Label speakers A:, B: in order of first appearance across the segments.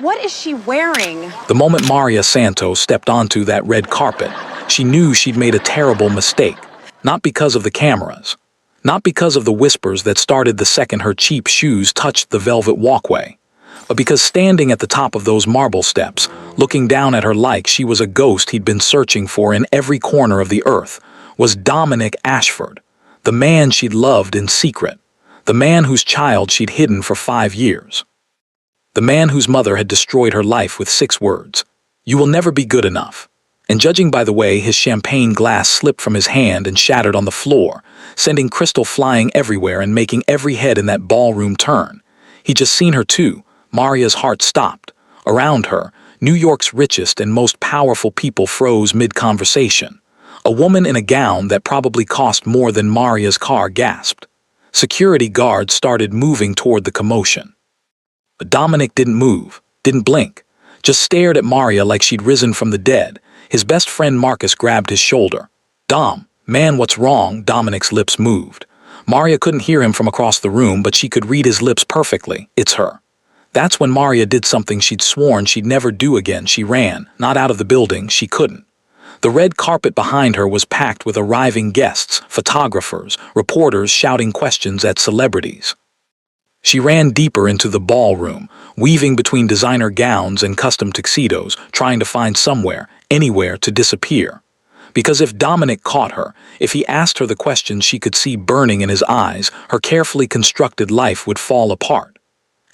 A: What is she wearing?
B: The moment Maria Santos stepped onto that red carpet, she knew she'd made a terrible mistake. Not because of the cameras. Not because of the whispers that started the second her cheap shoes touched the velvet walkway. But because standing at the top of those marble steps, looking down at her like she was a ghost he'd been searching for in every corner of the earth, was Dominic Ashford, the man she'd loved in secret, the man whose child she'd hidden for 5 years. The man whose mother had destroyed her life with 6 words: "You will never be good enough." And judging by the way his champagne glass slipped from his hand and shattered on the floor, sending crystal flying everywhere and making every head in that ballroom turn, he'd just seen her too. Maria's heart stopped. Around her, New York's richest and most powerful people froze mid-conversation. A woman in a gown that probably cost more than Maria's car gasped. Security guards started moving toward the commotion. But Dominic didn't move, didn't blink, just stared at Maria like she'd risen from the dead. His best friend Marcus grabbed his shoulder. "Dom, man, what's wrong?" Dominic's lips moved. Maria couldn't hear him from across the room, but she could read his lips perfectly. "It's her." That's when Maria did something she'd sworn she'd never do again. She ran, not out of the building, she couldn't. The red carpet behind her was packed with arriving guests, photographers, reporters shouting questions at celebrities. She ran deeper into the ballroom, weaving between designer gowns and custom tuxedos, trying to find somewhere, anywhere to disappear. Because if Dominic caught her, if he asked her the questions she could see burning in his eyes, her carefully constructed life would fall apart.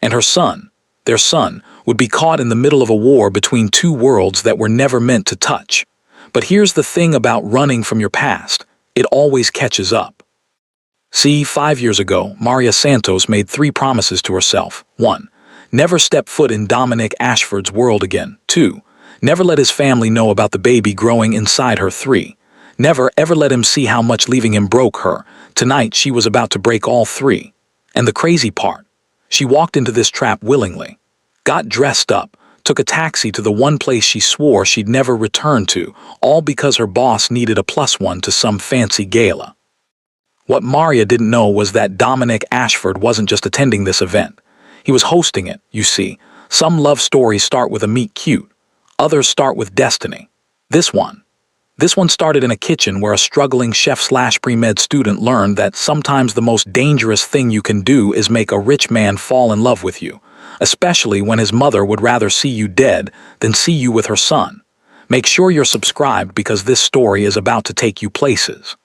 B: And her son, their son, would be caught in the middle of a war between 2 worlds that were never meant to touch. But here's the thing about running from your past: it always catches up. See, 5 years ago, Maria Santos made 3 promises to herself. 1. Never step foot in Dominic Ashford's world again. 2. Never let his family know about the baby growing inside her. 3. Never ever let him see how much leaving him broke her. Tonight she was about to break all 3. And the crazy part, she walked into this trap willingly. Got dressed up, took a taxi to the one place she swore she'd never return to, all because her boss needed a +1 to some fancy gala. What Maria didn't know was that Dominic Ashford wasn't just attending this event. He was hosting it, you see. Some love stories start with a meet cute. Others start with destiny. This one started in a kitchen where a struggling chef/pre-med student learned that sometimes the most dangerous thing you can do is make a rich man fall in love with you, especially when his mother would rather see you dead than see you with her son. Make sure you're subscribed because this story is about to take you places.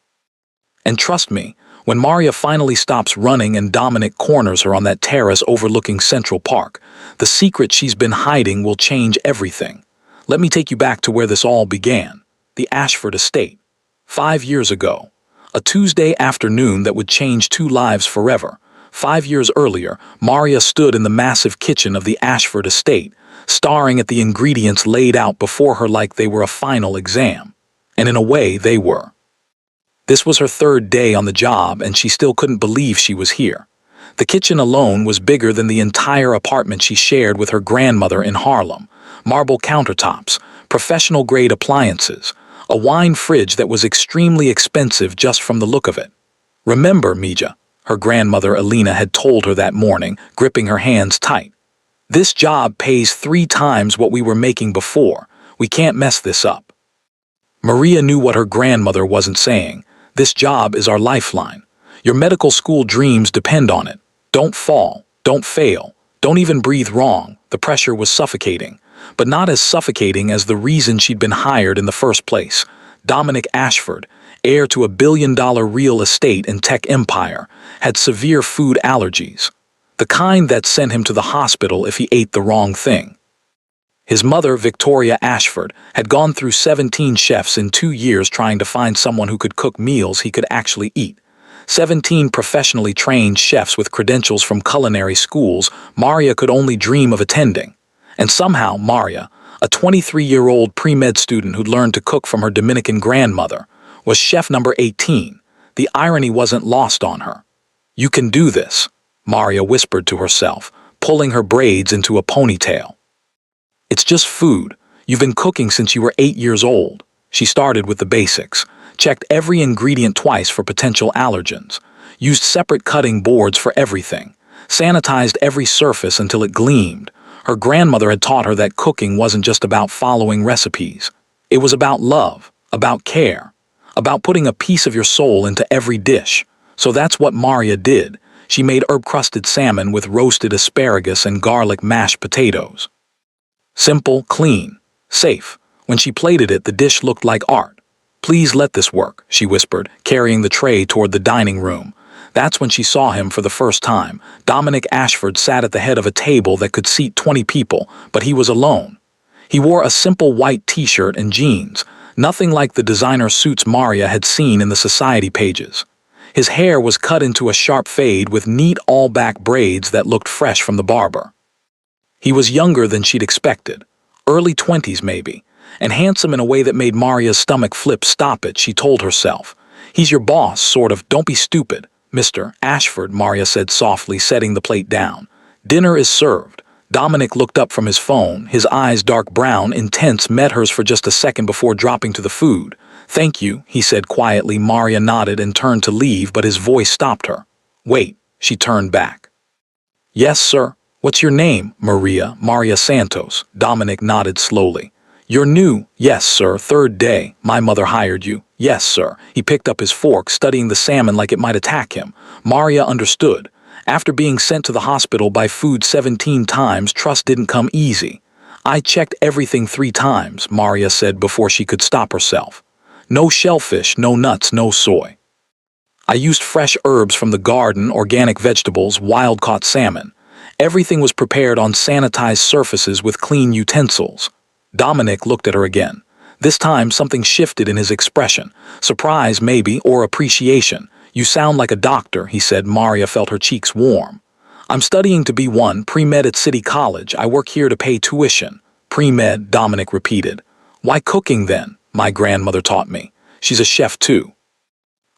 B: And trust me, when Maria finally stops running and Dominic corners her on that terrace overlooking Central Park, the secret she's been hiding will change everything. Let me take you back to where this all began. The Ashford estate. 5 years ago. A Tuesday afternoon that would change 2 lives forever. 5 years earlier, Maria stood in the massive kitchen of the Ashford estate, staring at the ingredients laid out before her like they were a final exam. And in a way, they were. This was her 3rd day on the job, and she still couldn't believe she was here. The kitchen alone was bigger than the entire apartment she shared with her grandmother in Harlem. Marble countertops, professional-grade appliances, a wine fridge that was extremely expensive just from the look of it. "Remember, Mija," her grandmother Alina had told her that morning, gripping her hands tight. "This job pays 3 times what we were making before. We can't mess this up." Maria knew what her grandmother wasn't saying. This job is our lifeline. Your medical school dreams depend on it. Don't fall, don't fail, don't even breathe wrong. The pressure was suffocating. But not as suffocating as the reason she'd been hired in the first place. Dominic Ashford, heir to a billion-dollar real estate and tech empire, had severe food allergies. The kind that sent him to the hospital if he ate the wrong thing. His mother, Victoria Ashford, had gone through 17 chefs in 2 years trying to find someone who could cook meals he could actually eat. 17 professionally trained chefs with credentials from culinary schools Maria could only dream of attending. And somehow Maria, a 23-year-old pre-med student who'd learned to cook from her Dominican grandmother, was chef number 18. The irony wasn't lost on her. "You can do this," Maria whispered to herself, pulling her braids into a ponytail. "It's just food. You've been cooking since you were 8 years old." She started with the basics, checked every ingredient twice for potential allergens, used separate cutting boards for everything, sanitized every surface until it gleamed. Her grandmother had taught her that cooking wasn't just about following recipes. It was about love, about care, about putting a piece of your soul into every dish. So that's what Maria did. She made herb-crusted salmon with roasted asparagus and garlic mashed potatoes. Simple, clean, safe. When she plated it, the dish looked like art. "Please let this work," she whispered, carrying the tray toward the dining room. That's when she saw him for the first time. Dominic Ashford sat at the head of a table that could seat 20 people, but he was alone. He wore a simple white t-shirt and jeans, nothing like the designer suits Maria had seen in the society pages. His hair was cut into a sharp fade with neat all-back braids that looked fresh from the barber. He was younger than she'd expected, early 20s maybe, and handsome in a way that made Maria's stomach flip. "Stop it," she told herself. "He's your boss, sort of. Don't be stupid." "Mr. Ashford," Maria said softly, setting the plate down. "Dinner is served." Dominic looked up from his phone, his eyes dark brown, intense, met hers for just a second before dropping to the food. "Thank you," he said quietly. Maria nodded and turned to leave, but his voice stopped her. "Wait," she turned back. "Yes, sir." "What's your name?" Maria Santos." Dominic nodded slowly. "You're new?" "Yes, sir. Third day." "My mother hired you." "Yes, sir." He picked up his fork, studying the salmon like it might attack him. Maria understood. After being sent to the hospital by food 17 times, trust didn't come easy. "I checked everything 3 times, Maria said before she could stop herself. "No shellfish, no nuts, no soy. I used fresh herbs from the garden, organic vegetables, wild-caught salmon. Everything was prepared on sanitized surfaces with clean utensils." Dominic looked at her again. This time something shifted in his expression. Surprise, maybe, or appreciation. "You sound like a doctor," he said. Maria felt her cheeks warm. "I'm studying to be one, pre-med at City College. I work here to pay tuition." "Pre-med," Dominic repeated. "Why cooking then?" "My grandmother taught me. She's a chef too."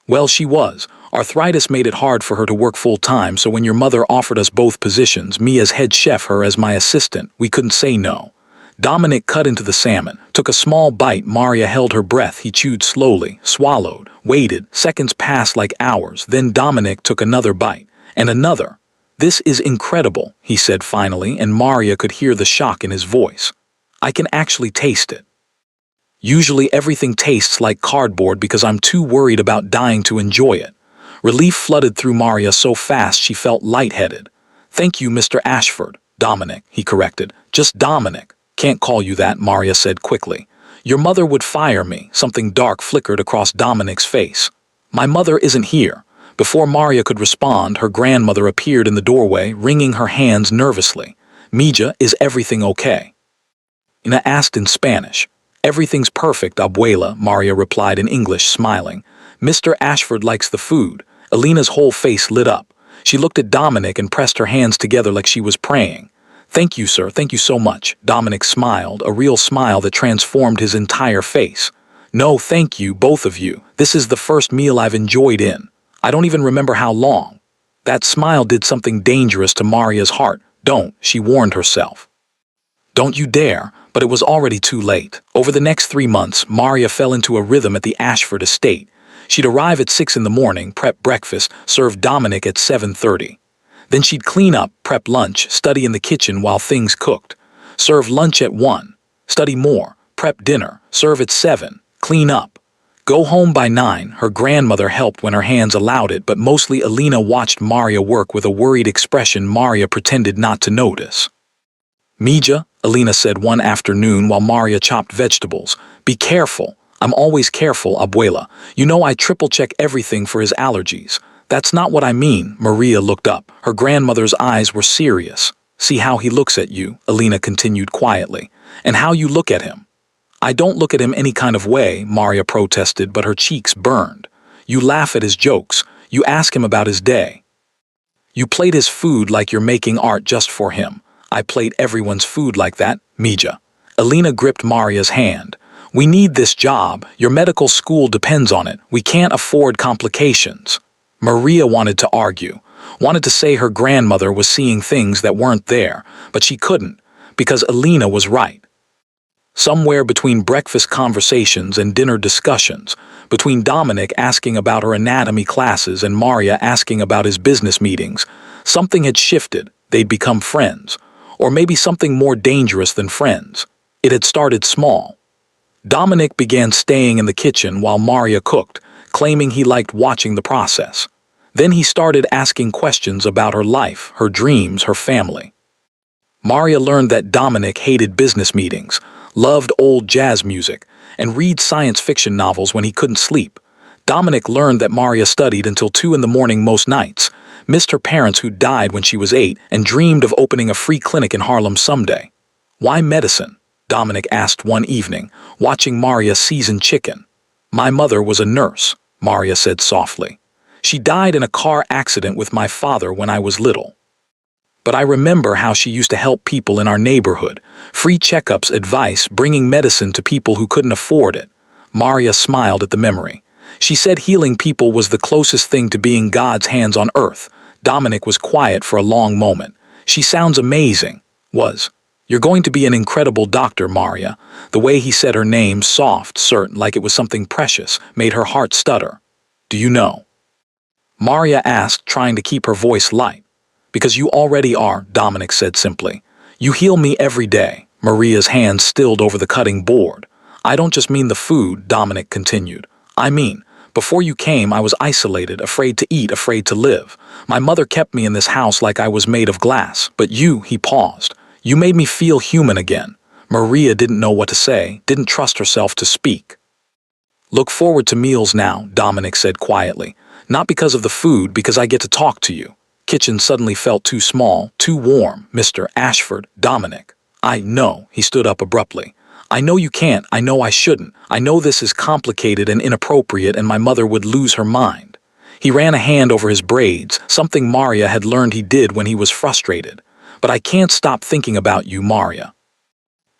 B: "Well, she was. Arthritis made it hard for her to work full-time, so when your mother offered us both positions, me as head chef, her as my assistant, we couldn't say no." Dominic cut into the salmon, took a small bite. Maria held her breath. He chewed slowly, swallowed, waited. Seconds passed like hours. Then Dominic took another bite, and another. "This is incredible," he said finally, and Maria could hear the shock in his voice. "I can actually taste it. Usually everything tastes like cardboard because I'm too worried about dying to enjoy it." Relief flooded through Maria so fast she felt lightheaded. "Thank you, Mr. Ashford." "Dominic," he corrected. "Just Dominic." "Can't call you that," Maria said quickly. "Your mother would fire me." Something dark flickered across Dominic's face. "My mother isn't here." Before Maria could respond, her grandmother appeared in the doorway, wringing her hands nervously. "Mija, is everything okay?" Ina asked in Spanish. "Everything's perfect, abuela," Maria replied in English, smiling. "Mr. Ashford likes the food." Alina's whole face lit up. She looked at Dominic and pressed her hands together like she was praying. "Thank you, sir. Thank you so much." Dominic smiled, a real smile that transformed his entire face. "No, thank you, both of you. This is the first meal I've enjoyed in I don't even remember how long." That smile did something dangerous to Maria's heart. "Don't," she warned herself. "Don't you dare." But it was already too late. Over the next 3 months, Maria fell into a rhythm at the Ashford estate. She'd arrive at 6 in the morning, prep breakfast, serve Dominic at 7:30. Then she'd clean up, prep lunch, study in the kitchen while things cooked. Serve lunch at 1. Study more, prep dinner, serve at 7, clean up. Go home by 9. Her grandmother helped when her hands allowed it, but mostly Alina watched Maria work with a worried expression. Maria pretended not to notice. "Mija," Alina said one afternoon while Maria chopped vegetables. "Be careful." "I'm always careful, abuela. You know I triple-check everything for his allergies." "That's not what I mean." Maria looked up. Her grandmother's eyes were serious. "See how he looks at you," Alina continued quietly. "And how you look at him." "I don't look at him any kind of way," Maria protested, but her cheeks burned. "You laugh at his jokes. You ask him about his day. You plate his food like you're making art just for him." "I plate everyone's food like that, Mija." Alina gripped Maria's hand. "We need this job. Your medical school depends on it. We can't afford complications." Maria wanted to argue, wanted to say her grandmother was seeing things that weren't there, but she couldn't, because Alina was right. Somewhere between breakfast conversations and dinner discussions, between Dominic asking about her anatomy classes and Maria asking about his business meetings, something had shifted. They'd become friends. Or maybe something more dangerous than friends. It had started small. Dominic began staying in the kitchen while Maria cooked, claiming he liked watching the process. Then he started asking questions about her life, her dreams, her family. Maria learned that Dominic hated business meetings, loved old jazz music, and read science fiction novels when he couldn't sleep. Dominic learned that Maria studied until 2 in the morning most nights, missed her parents who died when she was 8, and dreamed of opening a free clinic in Harlem someday. "Why medicine?" Dominic asked one evening, watching Maria season chicken. "My mother was a nurse," Maria said softly. "She died in a car accident with my father when I was little. But I remember how she used to help people in our neighborhood, free checkups, advice, bringing medicine to people who couldn't afford it." Maria smiled at the memory. She said healing people was the closest thing to being God's hands on earth. Dominic was quiet for a long moment. "She sounds amazing." "You're going to be an incredible doctor, Maria." The way he said her name, soft, certain, like it was something precious, made her heart stutter. "Do you know?" Maria asked, trying to keep her voice light. "Because you already are," Dominic said simply. "You heal me every day." Maria's hand stilled over the cutting board. "I don't just mean the food," Dominic continued. "I mean, before you came, I was isolated, afraid to eat, afraid to live. My mother kept me in this house like I was made of glass. But you," he paused, "you made me feel human again." Maria didn't know what to say, didn't trust herself to speak. "Look forward to meals now," Dominic said quietly. "Not because of the food, because I get to talk to you." Kitchen suddenly felt too small, too warm. "Mr. Ashford, Dominic." "I know," he stood up abruptly. "I know you can't, I know I shouldn't. I know this is complicated and inappropriate and my mother would lose her mind." He ran a hand over his braids, something Maria had learned he did when he was frustrated. "But I can't stop thinking about you, Maria.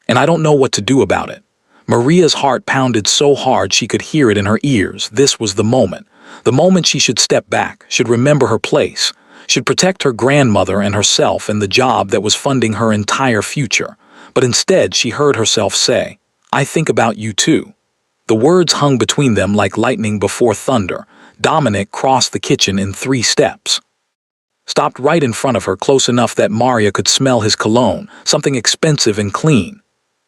B: And I don't know what to do about it." Maria's heart pounded so hard she could hear it in her ears. This was the moment. The moment she should step back, should remember her place, should protect her grandmother and herself and the job that was funding her entire future. But instead she heard herself say, "I think about you too." The words hung between them like lightning before thunder. Dominic crossed the kitchen in 3 steps. Stopped right in front of her, close enough that Maria could smell his cologne, something expensive and clean.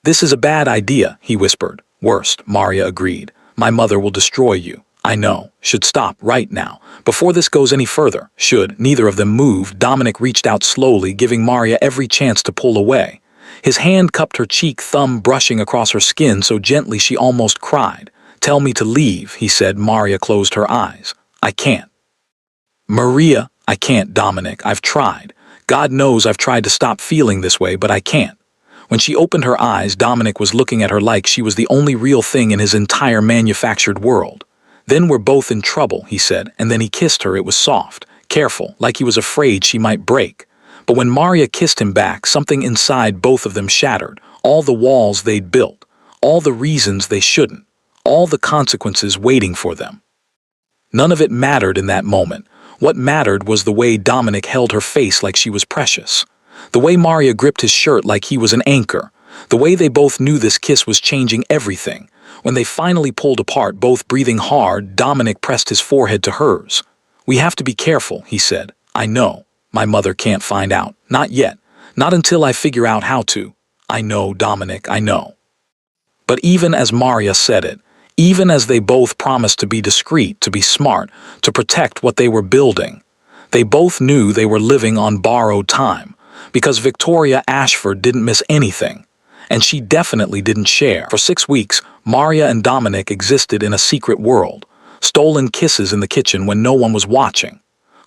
B: "This is a bad idea," he whispered. "Worst," Maria agreed. "My mother will destroy you." "I know. Should stop right now. Before this goes any further." Should. Neither of them moved. Dominic reached out slowly, giving Maria every chance to pull away. His hand cupped her cheek, thumb brushing across her skin so gently she almost cried. "Tell me to leave," he said. Maria closed her eyes. "I can't." "Maria, I can't, Dominic. I've tried. God knows I've tried to stop feeling this way, but I can't." When she opened her eyes, Dominic was looking at her like she was the only real thing in his entire manufactured world. "Then we're both in trouble," he said, and then he kissed her. It was soft, careful, like he was afraid she might break. But when Maria kissed him back, something inside both of them shattered. All the walls they'd built, all the reasons they shouldn't, all the consequences waiting for them. None of it mattered in that moment. What mattered was the way Dominic held her face like she was precious. The way Maria gripped his shirt like he was an anchor. The way they both knew this kiss was changing everything. When they finally pulled apart, both breathing hard, Dominic pressed his forehead to hers. "We have to be careful," he said. "I know. My mother can't find out. Not yet. Not until I figure out how to." "I know, Dominic, I know." But even as Maria said it, even as they both promised to be discreet, to be smart, to protect what they were building, they both knew they were living on borrowed time, because Victoria Ashford didn't miss anything, and she definitely didn't share. For 6 weeks, Maria and Dominic existed in a secret world, stolen kisses in the kitchen when no one was watching,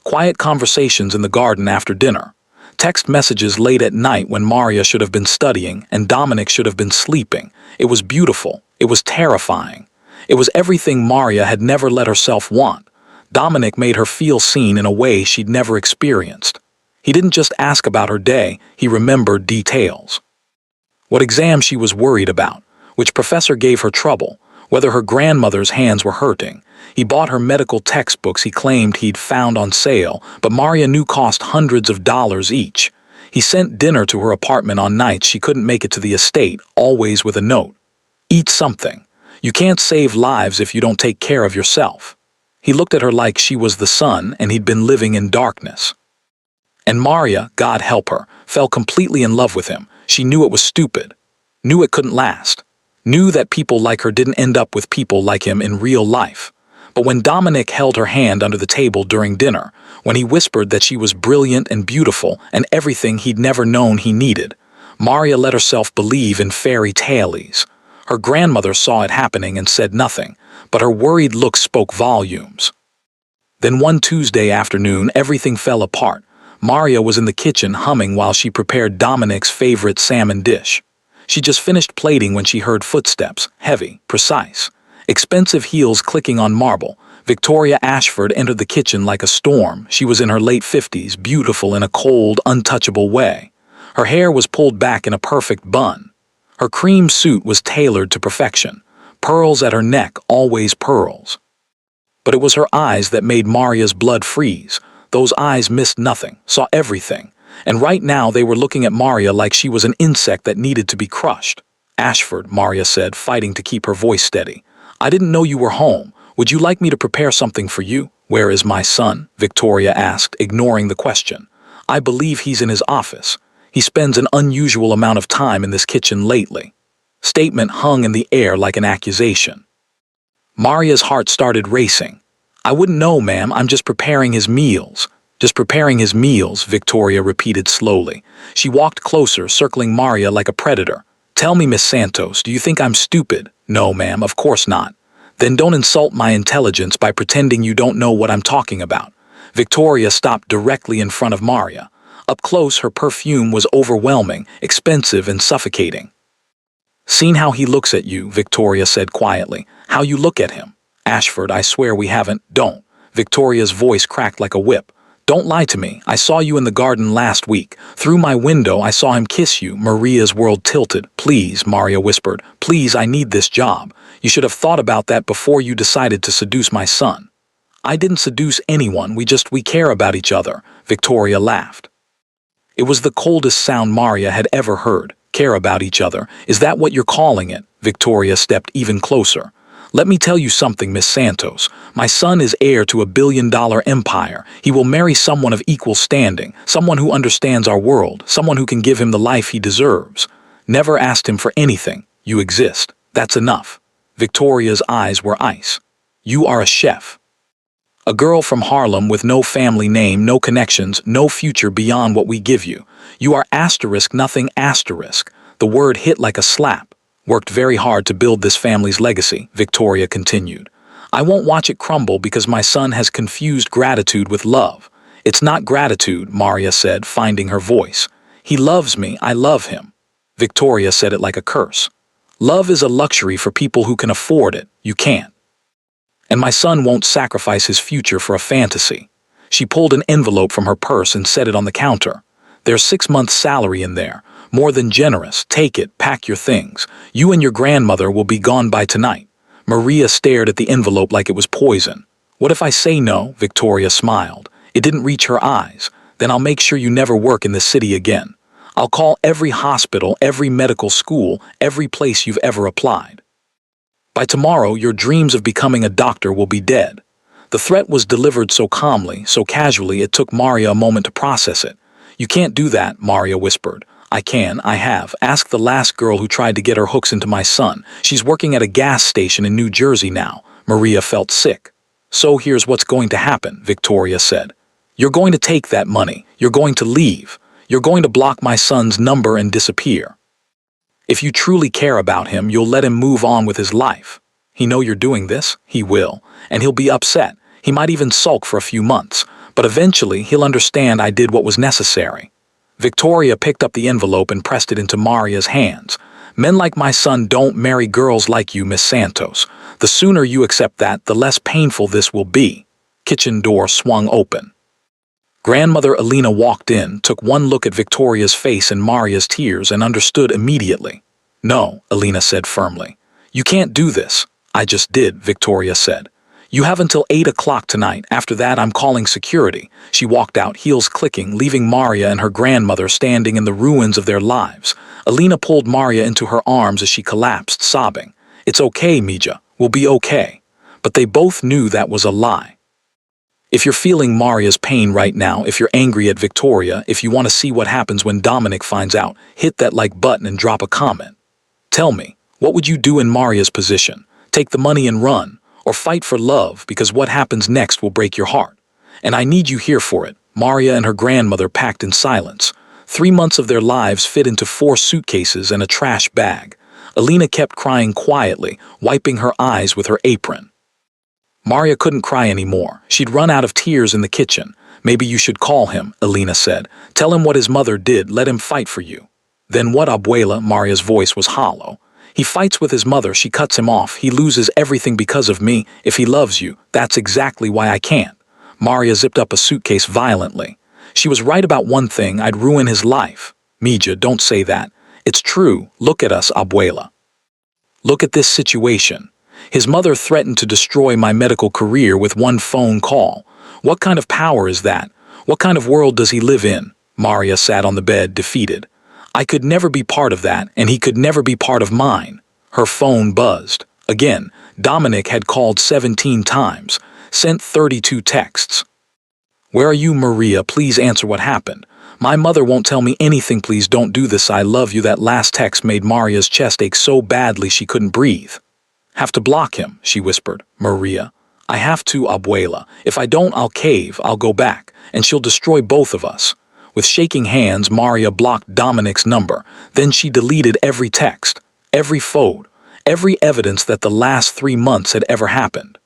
B: quiet conversations in the garden after dinner, text messages late at night when Maria should have been studying and Dominic should have been sleeping. It was beautiful. It was terrifying. It was everything Maria had never let herself want. Dominic made her feel seen in a way she'd never experienced. He didn't just ask about her day, he remembered details. What exam she was worried about, which professor gave her trouble, whether her grandmother's hands were hurting. He bought her medical textbooks he claimed he'd found on sale, but Maria knew cost hundreds of dollars each. He sent dinner to her apartment on nights she couldn't make it to the estate, always with a note. "Eat something. You can't save lives if you don't take care of yourself." He looked at her like she was the sun and he'd been living in darkness. And Maria, God help her, fell completely in love with him. She knew it was stupid. Knew it couldn't last. Knew that people like her didn't end up with people like him in real life. But when Dominic held her hand under the table during dinner, when he whispered that she was brilliant and beautiful and everything he'd never known he needed, Maria let herself believe in fairy tales. Her grandmother saw it happening and said nothing, but her worried look spoke volumes. Then one Tuesday afternoon, everything fell apart. Maria was in the kitchen humming while she prepared Dominic's favorite salmon dish. She just finished plating when she heard footsteps, heavy, precise. Expensive heels clicking on marble. Victoria Ashford entered the kitchen like a storm. She was in her late 50s, beautiful in a cold, untouchable way. Her hair was pulled back in a perfect bun. Her cream suit was tailored to perfection. Pearls at her neck, always pearls. But it was her eyes that made Maria's blood freeze. Those eyes missed nothing, saw everything. And right now they were looking at Maria like she was an insect that needed to be crushed. "Ashford," Maria said, fighting to keep her voice steady. "I didn't know you were home. Would you like me to prepare something for you?" "Where is my son?" Victoria asked, ignoring the question. "I believe he's in his office. He spends an unusual amount of time in this kitchen lately." Statement hung in the air like an accusation. Maria's heart started racing. "I wouldn't know, ma'am. I'm just preparing his meals." "Just preparing his meals," Victoria repeated slowly. She walked closer, circling Maria like a predator. "Tell me, Miss Santos, do you think I'm stupid?" "No, ma'am, of course not." "Then don't insult my intelligence by pretending you don't know what I'm talking about." Victoria stopped directly in front of Maria. Up close, her perfume was overwhelming, expensive and suffocating. "Seen how he looks at you," Victoria said quietly. "How you look at him." "Ashford, I swear we haven't." "Don't." Victoria's voice cracked like a whip. "Don't lie to me. I saw you in the garden last week. Through my window, I saw him kiss you." Maria's world tilted. "Please," Maria whispered. "Please, I need this job. You should have thought about that before you decided to seduce my son." "I didn't seduce anyone. We care about each other." Victoria laughed. It was the coldest sound Maria had ever heard. "Care about each other? Is that what you're calling it?" Victoria stepped even closer. "Let me tell you something, Miss Santos. My son is heir to a billion-dollar empire. He will marry someone of equal standing, someone who understands our world, someone who can give him the life he deserves. Never asked him for anything. You exist. That's enough." Victoria's eyes were ice. "You are a chef. A girl from Harlem with no family name, no connections, no future beyond what we give you. You are asterisk nothing asterisk." The word hit like a slap. "Worked very hard to build this family's legacy," Victoria continued. "I won't watch it crumble because my son has confused gratitude with love." "It's not gratitude," Maria said, finding her voice. "He loves me, I love him." Victoria said it like a curse. "Love is a luxury for people who can afford it. You can't. And my son won't sacrifice his future for a fantasy." She pulled an envelope from her purse and set it on the counter. "There's 6 months' salary in there. More than generous. Take it, pack your things. You and your grandmother will be gone by tonight." Maria stared at the envelope like it was poison. "What if I say no?" Victoria smiled. It didn't reach her eyes. "Then I'll make sure you never work in this city again. I'll call every hospital, every medical school, every place you've ever applied. By tomorrow, your dreams of becoming a doctor will be dead." The threat was delivered so calmly, so casually, it took Maria a moment to process it. "You can't do that," Maria whispered. "I can, I have. Ask the last girl who tried to get her hooks into my son. She's working at a gas station in New Jersey now." Maria felt sick. "So here's what's going to happen," Victoria said. "You're going to take that money. You're going to leave. You're going to block my son's number and disappear. If you truly care about him, you'll let him move on with his life. He know you're doing this? He will. And he'll be upset. He might even sulk for a few months. But eventually, he'll understand I did what was necessary." Victoria picked up the envelope and pressed it into Maria's hands. "Men like my son don't marry girls like you, Miss Santos. The sooner you accept that, the less painful this will be." Kitchen door swung open. Grandmother Alina walked in, took one look at Victoria's face and Maria's tears, and understood immediately. "No," Alina said firmly. "You can't do this." "I just did," Victoria said. "You have until 8 o'clock tonight. After that, I'm calling security." She walked out, heels clicking, leaving Maria and her grandmother standing in the ruins of their lives. Alina pulled Maria into her arms as she collapsed, sobbing. "It's okay, Mija. We'll be okay." But they both knew that was a lie. If you're feeling Maria's pain right now, if you're angry at Victoria, if you want to see what happens when Dominic finds out, hit that like button and drop a comment. Tell me, what would you do in Maria's position? Take the money and run, or fight for love, because what happens next will break your heart. And I need you here for it. Maria and her grandmother packed in silence. 3 months of their lives fit into 4 suitcases and a trash bag. Alina kept crying quietly, wiping her eyes with her apron. Maria couldn't cry anymore. She'd run out of tears in the kitchen. Maybe you should call him, Alina said. Tell him what his mother did. Let him fight for you. Then what, abuela? Maria's voice was hollow. He fights with his mother. She cuts him off. He loses everything because of me. If he loves you, that's exactly why I can't. Maria zipped up a suitcase violently. She was right about one thing. I'd ruin his life. Mija, don't say that. It's true. Look at us, abuela. Look at this situation. His mother threatened to destroy my medical career with one phone call. What kind of power is that? What kind of world does he live in? Maria sat on the bed, defeated. I could never be part of that, and he could never be part of mine. Her phone buzzed. Again, Dominic had called 17 times, sent 32 texts. Where are you, Maria? Please answer what happened. My mother won't tell me anything. Please don't do this. I love you. That last text made Maria's chest ache so badly she couldn't breathe. Have to block him, she whispered. Maria, I have to, abuela. If I don't, I'll cave. I'll go back, and she'll destroy both of us. With shaking hands, Maria blocked Dominic's number. Then she deleted every text, every photo, every evidence that the last 3 months had ever happened.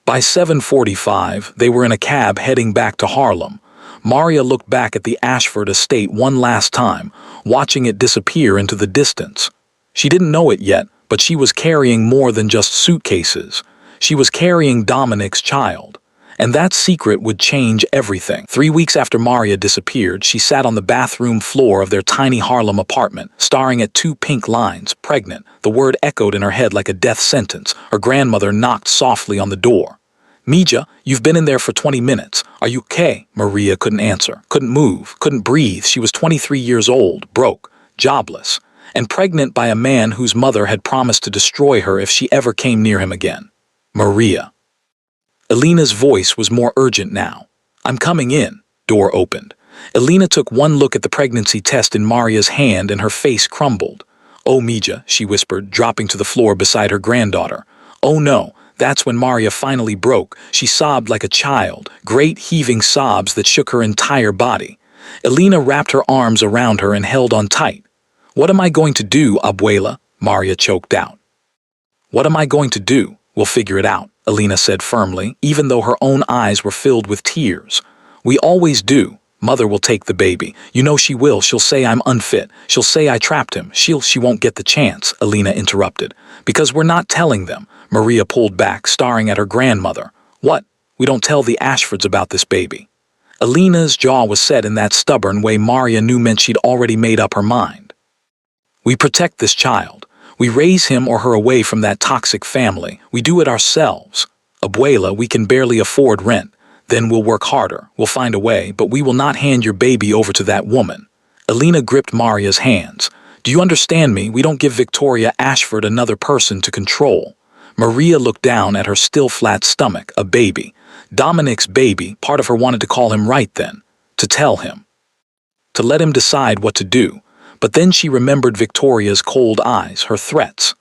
B: By 7:45, they were in a cab heading back to Harlem. Maria looked back at the Ashford estate one last time, watching it disappear into the distance. She didn't know it yet, but she was carrying more than just suitcases. She was carrying Dominic's child. And that secret would change everything. 3 weeks after Maria disappeared, she sat on the bathroom floor of their tiny Harlem apartment, staring at 2 pink lines, pregnant. The word echoed in her head like a death sentence. Her grandmother knocked softly on the door. Mija, you've been in there for 20 minutes. Are you okay? Maria couldn't answer, couldn't move, couldn't breathe. She was 23 years old, broke, jobless, and pregnant by a man whose mother had promised to destroy her if she ever came near him again. Maria. Alina's voice was more urgent now. I'm coming in. Door opened. Alina took one look at the pregnancy test in Maria's hand and her face crumbled. Oh, Mija, she whispered, dropping to the floor beside her granddaughter. Oh no, that's when Maria finally broke. She sobbed like a child, great heaving sobs that shook her entire body. Alina wrapped her arms around her and held on tight. What am I going to do, abuela? Maria choked out. What am I going to do? We'll figure it out, Alina said firmly, even though her own eyes were filled with tears. We always do. Mother will take the baby. You know she will. She'll say I'm unfit. She'll say I trapped him. She won't get the chance, Alina interrupted. Because we're not telling them. Maria pulled back, staring at her grandmother. What? We don't tell the Ashfords about this baby. Alina's jaw was set in that stubborn way Maria knew meant she'd already made up her mind. We protect this child. We raise him or her away from that toxic family. We do it ourselves. Abuela, we can barely afford rent. Then we'll work harder. We'll find a way, but we will not hand your baby over to that woman. Alina gripped Maria's hands. Do you understand me? We don't give Victoria Ashford another person to control. Maria looked down at her still flat stomach, a baby. Dominic's baby. Part of her wanted to call him right then. To tell him. To let him decide what to do. But then she remembered Victoria's cold eyes, her threats.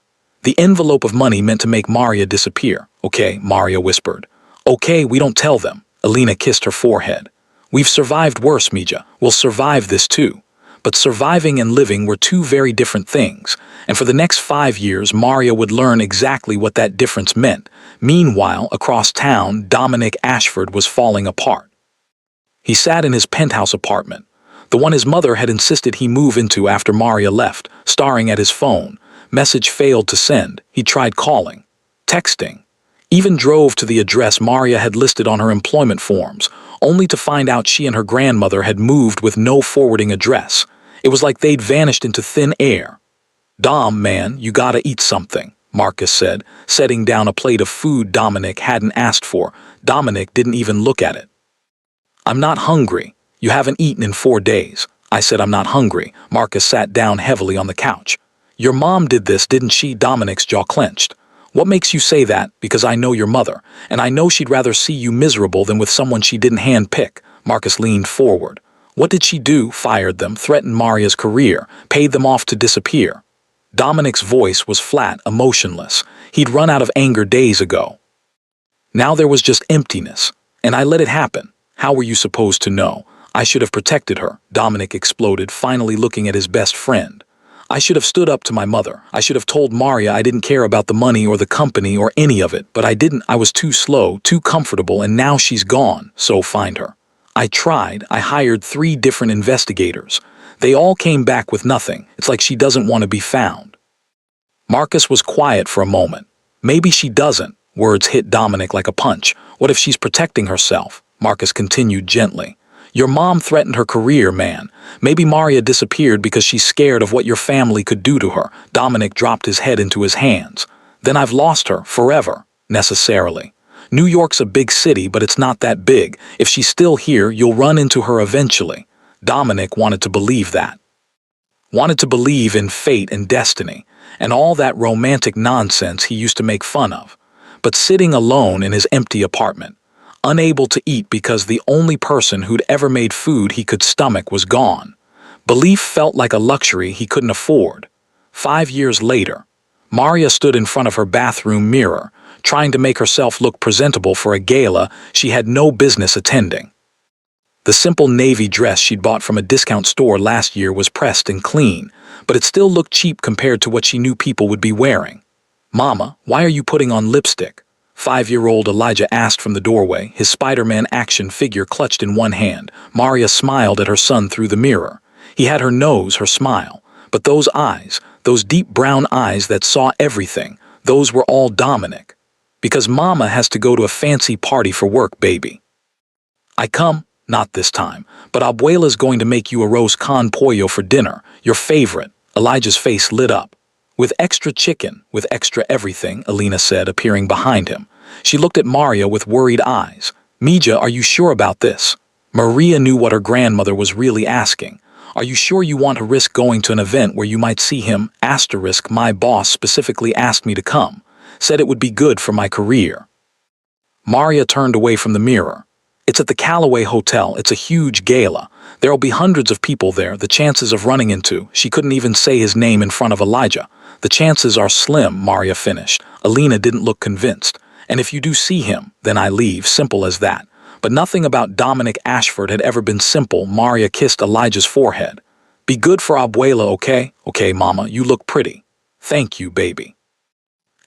B: The envelope of money meant to make Maria disappear. Okay, Maria whispered. Okay, we don't tell them. Alina kissed her forehead. We've survived worse, Mija. We'll survive this too. But surviving and living were 2 very different things. And for the next 5 years, Maria would learn exactly what that difference meant. Meanwhile, across town, Dominic Ashford was falling apart. He sat in his penthouse apartment, the one his mother had insisted he move into after Maria left, staring at his phone. Message failed to send. He tried calling, texting, even drove to the address Maria had listed on her employment forms, only to find out she and her grandmother had moved with no forwarding address. It was like they'd vanished into thin air. Dom, man, you gotta eat something, Marcus said, setting down a plate of food Dominic hadn't asked for. Dominic didn't even look at it. I'm not hungry. You haven't eaten in 4 days. I said I'm not hungry. Marcus sat down heavily on the couch. Your mom did this, didn't she? Dominic's jaw clenched. What makes you say that? Because I know your mother, and I know she'd rather see you miserable than with someone she didn't handpick. Marcus leaned forward. What did she do? Fired them, threatened Maria's career, paid them off to disappear. Dominic's voice was flat, emotionless. He'd run out of anger days ago. Now there was just emptiness, and I let it happen. How were you supposed to know? I should have protected her, Dominic exploded, finally looking at his best friend. I should have stood up to my mother. I should have told Maria I didn't care about the money or the company or any of it, but I didn't. I was too slow, too comfortable, and now she's gone, so find her. I tried. I hired 3 different investigators. They all came back with nothing. It's like she doesn't want to be found. Marcus was quiet for a moment. Maybe she doesn't. Words hit Dominic like a punch. What if she's protecting herself? Marcus continued gently. Your mom threatened her career, man. Maybe Maria disappeared because she's scared of what your family could do to her. Dominic dropped his head into his hands. Then I've lost her forever, necessarily. New York's a big city, but it's not that big. If she's still here, you'll run into her eventually. Dominic wanted to believe that. Wanted to believe in fate and destiny, and all that romantic nonsense he used to make fun of. But sitting alone in his empty apartment, unable to eat because the only person who'd ever made food he could stomach was gone. Belief felt like a luxury he couldn't afford. 5 years later, Maria stood in front of her bathroom mirror, trying to make herself look presentable for a gala she had no business attending. The simple navy dress she'd bought from a discount store last year was pressed and clean, but it still looked cheap compared to what she knew people would be wearing. Mama, why are you putting on lipstick? 5-year-old Elijah asked from the doorway, his Spider-Man action figure clutched in one hand. Maria smiled at her son through the mirror. He had her nose, her smile. But those eyes, those deep brown eyes that saw everything, those were all Dominic. Because Mama has to go to a fancy party for work, baby. I come, not this time, but Abuela's going to make you a roast con pollo for dinner, your favorite. Elijah's face lit up. With extra chicken, with extra everything, Alina said, appearing behind him. She looked at Maria with worried eyes. Mija, are you sure about this? Maria knew what her grandmother was really asking. Are you sure you want to risk going to an event where you might see him? Asterisk, my boss specifically asked me to come. Said it would be good for my career. Maria turned away from the mirror. It's at the Callaway Hotel. It's a huge gala. There'll be hundreds of people there. The chances of running into, she couldn't even say his name in front of Elijah. The chances are slim, Maria finished. Alina didn't look convinced. And if you do see him, then I leave, simple as that. But nothing about Dominic Ashford had ever been simple. Maria kissed Elijah's forehead. Be good for Abuela, okay? Okay, Mama, you look pretty. Thank you, baby.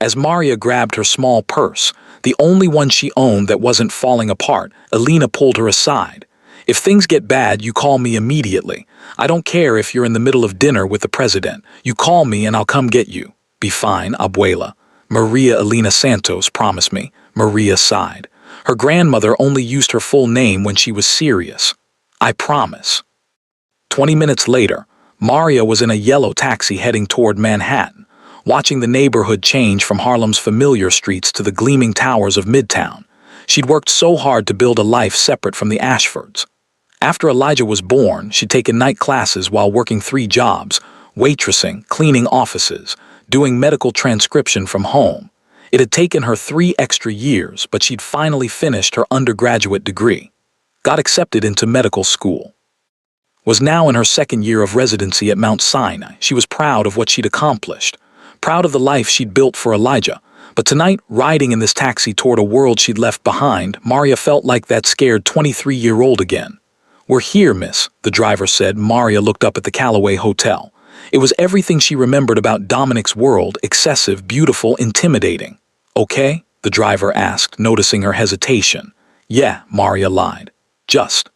B: As Maria grabbed her small purse, the only one she owned that wasn't falling apart, Alina pulled her aside. If things get bad, you call me immediately. I don't care if you're in the middle of dinner with the president. You call me and I'll come get you. Be fine, Abuela. Maria Elena Santos promised me. Maria sighed. Her grandmother only used her full name when she was serious. I promise. 20 minutes later, Maria was in a yellow taxi heading toward Manhattan, watching the neighborhood change from Harlem's familiar streets to the gleaming towers of Midtown. She'd worked so hard to build a life separate from the Ashfords. After Elijah was born, she'd taken night classes while working 3 jobs, waitressing, cleaning offices, doing medical transcription from home. It had taken her 3 extra years, but she'd finally finished her undergraduate degree. Got accepted into medical school. Was now in her 2nd year of residency at Mount Sinai. She was proud of what she'd accomplished, proud of the life she'd built for Elijah. But tonight, riding in this taxi toward a world she'd left behind, Maria felt like that scared 23-year-old again. We're here, miss, the driver said. Maria looked up at the Callaway Hotel. It was everything she remembered about Dominic's world, excessive, beautiful, intimidating. Okay? The driver asked, noticing her hesitation. Yeah, Maria lied. Just.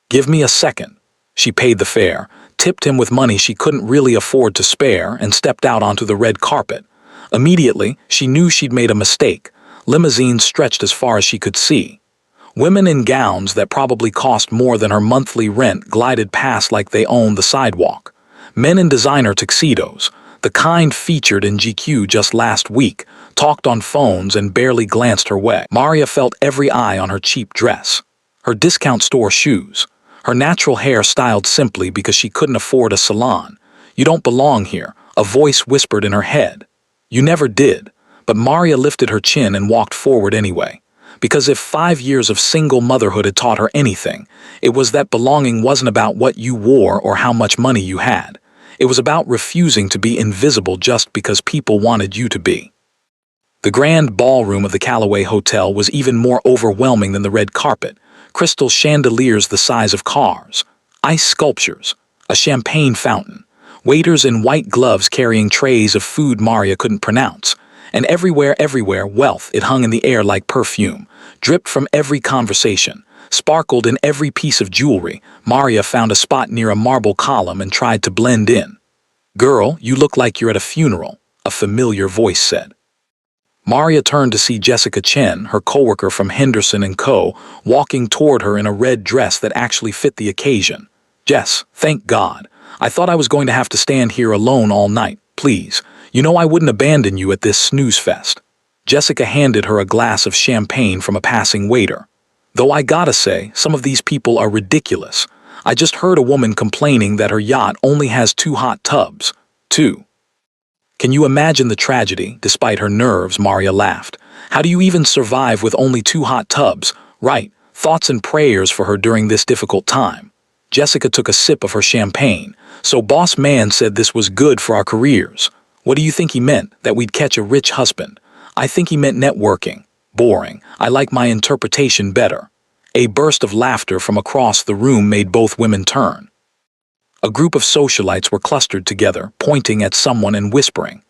B: Give me a second. She paid the fare, tipped him with money she couldn't really afford to spare, and stepped out onto the red carpet. Immediately, she knew she'd made a mistake. Limousines stretched as far as she could see. Women in gowns that probably cost more than her monthly rent glided past like they owned the sidewalk. Men in designer tuxedos, the kind featured in GQ just last week, talked on phones and barely glanced her way. Maria felt every eye on her cheap dress, her discount store shoes, her natural hair styled simply because she couldn't afford a salon. You don't belong here, a voice whispered in her head. You never did. But Maria lifted her chin and walked forward anyway. Because if 5 years of single motherhood had taught her anything, it was that belonging wasn't about what you wore or how much money you had. It was about refusing to be invisible just because people wanted you to be. The grand ballroom of the Callaway Hotel was even more overwhelming than the red carpet. Crystal chandeliers the size of cars, ice sculptures, a champagne fountain, waiters in white gloves carrying trays of food Maria couldn't pronounce, and everywhere, wealth. It hung in the air like perfume, dripped from every conversation, sparkled in every piece of jewelry. Maria found a spot near a marble column and tried to blend in. "Girl, you look like you're at a funeral," a familiar voice said. Maria turned to see Jessica Chen, her coworker from Henderson & Co., walking toward her in a red dress that actually fit the occasion. "Jess, thank God. I thought I was going to have to stand here alone all night. Please, you know I wouldn't abandon you at this snooze fest." Jessica handed her a glass of champagne from a passing waiter. "Though I gotta say, some of these people are ridiculous. I just heard a woman complaining that her yacht only has 2 hot tubs. 2. Can you imagine the tragedy?" Despite her nerves, Maria laughed. "How do you even survive with only 2 hot tubs?" "Right, thoughts and prayers for her during this difficult time." Jessica took a sip of her champagne. "So boss man said this was good for our careers. What do you think he meant? That we'd catch a rich husband?" "I think he meant networking." "Boring. I like my interpretation better." A burst of laughter from across the room made both women turn. A group of socialites were clustered together, pointing at someone and whispering.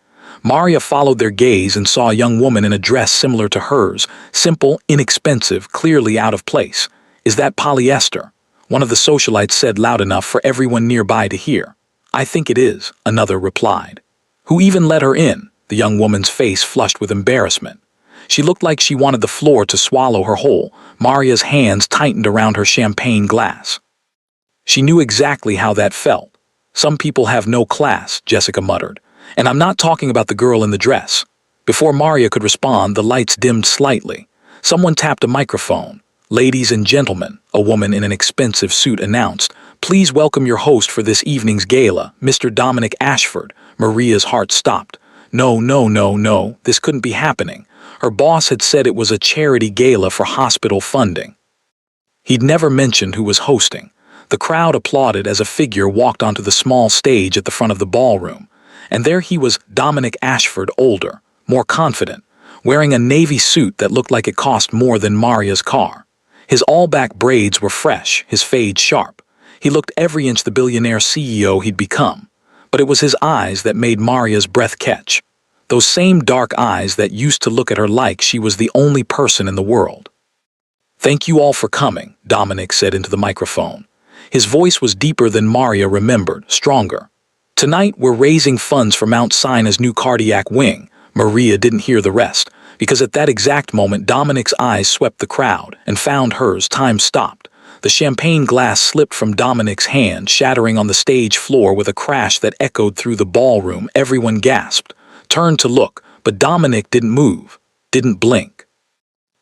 B: Maria followed their gaze and saw a young woman in a dress similar to hers, simple, inexpensive, clearly out of place. "Is that polyester?" one of the socialites said loud enough for everyone nearby to hear. "I think it is," another replied. "Who even let her in?" The young woman's face flushed with embarrassment. She looked like she wanted the floor to swallow her whole. Maria's hands tightened around her champagne glass. She knew exactly how that felt. "Some people have no class," Jessica muttered. "And I'm not talking about the girl in the dress." Before Maria could respond, the lights dimmed slightly. Someone tapped a microphone. "Ladies and gentlemen," a woman in an expensive suit announced, "please welcome your host for this evening's gala, Mr. Dominic Ashford." Maria's heart stopped. No, this couldn't be happening. Her boss had said it was a charity gala for hospital funding. He'd never mentioned who was hosting. The crowd applauded as a figure walked onto the small stage at the front of the ballroom. And there he was, Dominic Ashford, older, more confident, wearing a navy suit that looked like it cost more than Maria's car. His all-back braids were fresh, his fade sharp. He looked every inch the billionaire CEO he'd become. But it was his eyes that made Maria's breath catch. Those same dark eyes that used to look at her like she was the only person in the world. "Thank you all for coming," Dominic said into the microphone. His voice was deeper than Maria remembered, stronger. "Tonight we're raising funds for Mount Sinai's new cardiac wing." Maria didn't hear the rest, because at that exact moment Dominic's eyes swept the crowd and found hers. Time stopped. The champagne glass slipped from Dominic's hand, shattering on the stage floor with a crash that echoed through the ballroom. Everyone gasped, turned to look, but Dominic didn't move, didn't blink.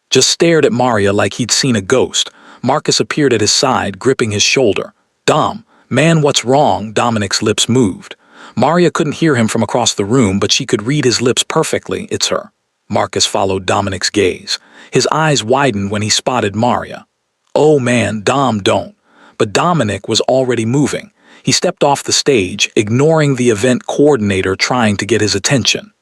B: Just stared at Maria like he'd seen a ghost. Marcus appeared at his side, gripping his shoulder. "Dom, man, what's wrong?" Dominic's lips moved. Maria couldn't hear him from across the room, but she could read his lips perfectly. "It's her." Marcus followed Dominic's gaze. His eyes widened when he spotted Maria. "Oh man, Dom, don't." But Dominic was already moving. He stepped off the stage, ignoring the event coordinator trying to get his attention.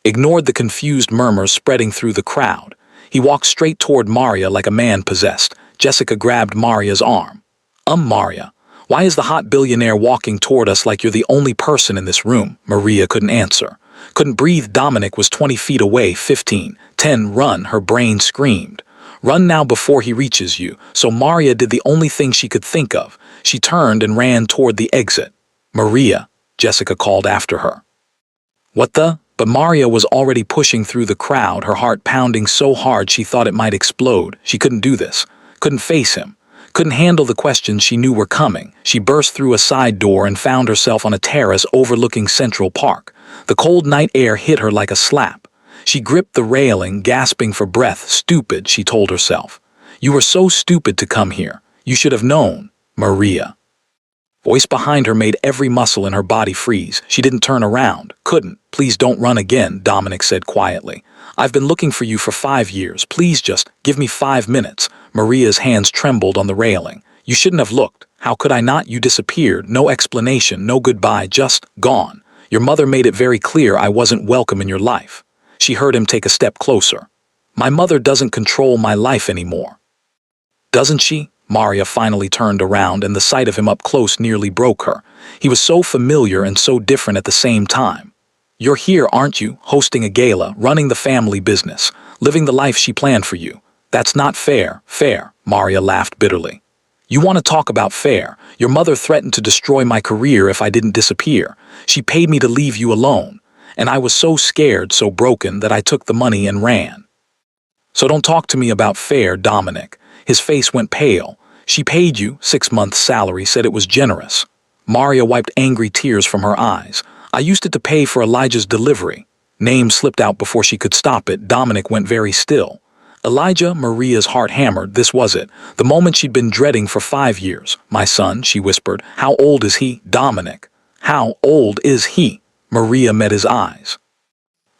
B: Ignored the confused murmurs spreading through the crowd. He walked straight toward Maria like a man possessed. Jessica grabbed Maria's arm. Maria, why is the hot billionaire walking toward us like you're the only person in this room?" Maria couldn't answer. Couldn't breathe. Dominic was 20 feet away. 15, 10, run, her brain screamed. "Run now before he reaches you." So Maria did the only thing she could think of. She turned and ran toward the exit. "Maria," Jessica called after her. "What the?" But Maria was already pushing through the crowd, her heart pounding so hard she thought it might explode. She couldn't do this. Couldn't face him. Couldn't handle the questions she knew were coming. She burst through a side door and found herself on a terrace overlooking Central Park. The cold night air hit her like a slap. She gripped the railing, gasping for breath. "Stupid," she told herself. "You were so stupid to come here. You should have known." "Maria." Voice behind her made every muscle in her body freeze. She didn't turn around. Couldn't. Please don't run again, Dominic said quietly. I've been looking for you for 5 years. Please just give me 5 minutes. Maria's hands trembled on the railing. You shouldn't have looked. How could I not? You disappeared. No explanation, no goodbye, just gone. Your mother made it very clear I wasn't welcome in your life. She heard him take a step closer. My mother doesn't control my life anymore. Doesn't she? Maria finally turned around, and the sight of him up close nearly broke her. He was so familiar and so different at the same time. You're here, aren't you, hosting a gala, running the family business, living the life she planned for you. That's not fair, Maria laughed bitterly. You want to talk about fair? Your mother threatened to destroy my career if I didn't disappear. She paid me to leave you alone. And I was so scared, so broken, that I took the money and ran. So don't talk to me about fair, Dominic. His face went pale. She paid you 6 months' salary, said it was generous. Maria wiped angry tears from her eyes. I used it to pay for Elijah's delivery. Name slipped out before she could stop it. Dominic went very still. Elijah, Maria's heart hammered. This was it, the moment she'd been dreading for 5 years. My son, she whispered. How old is he? Dominic. How old is he? Maria met his eyes.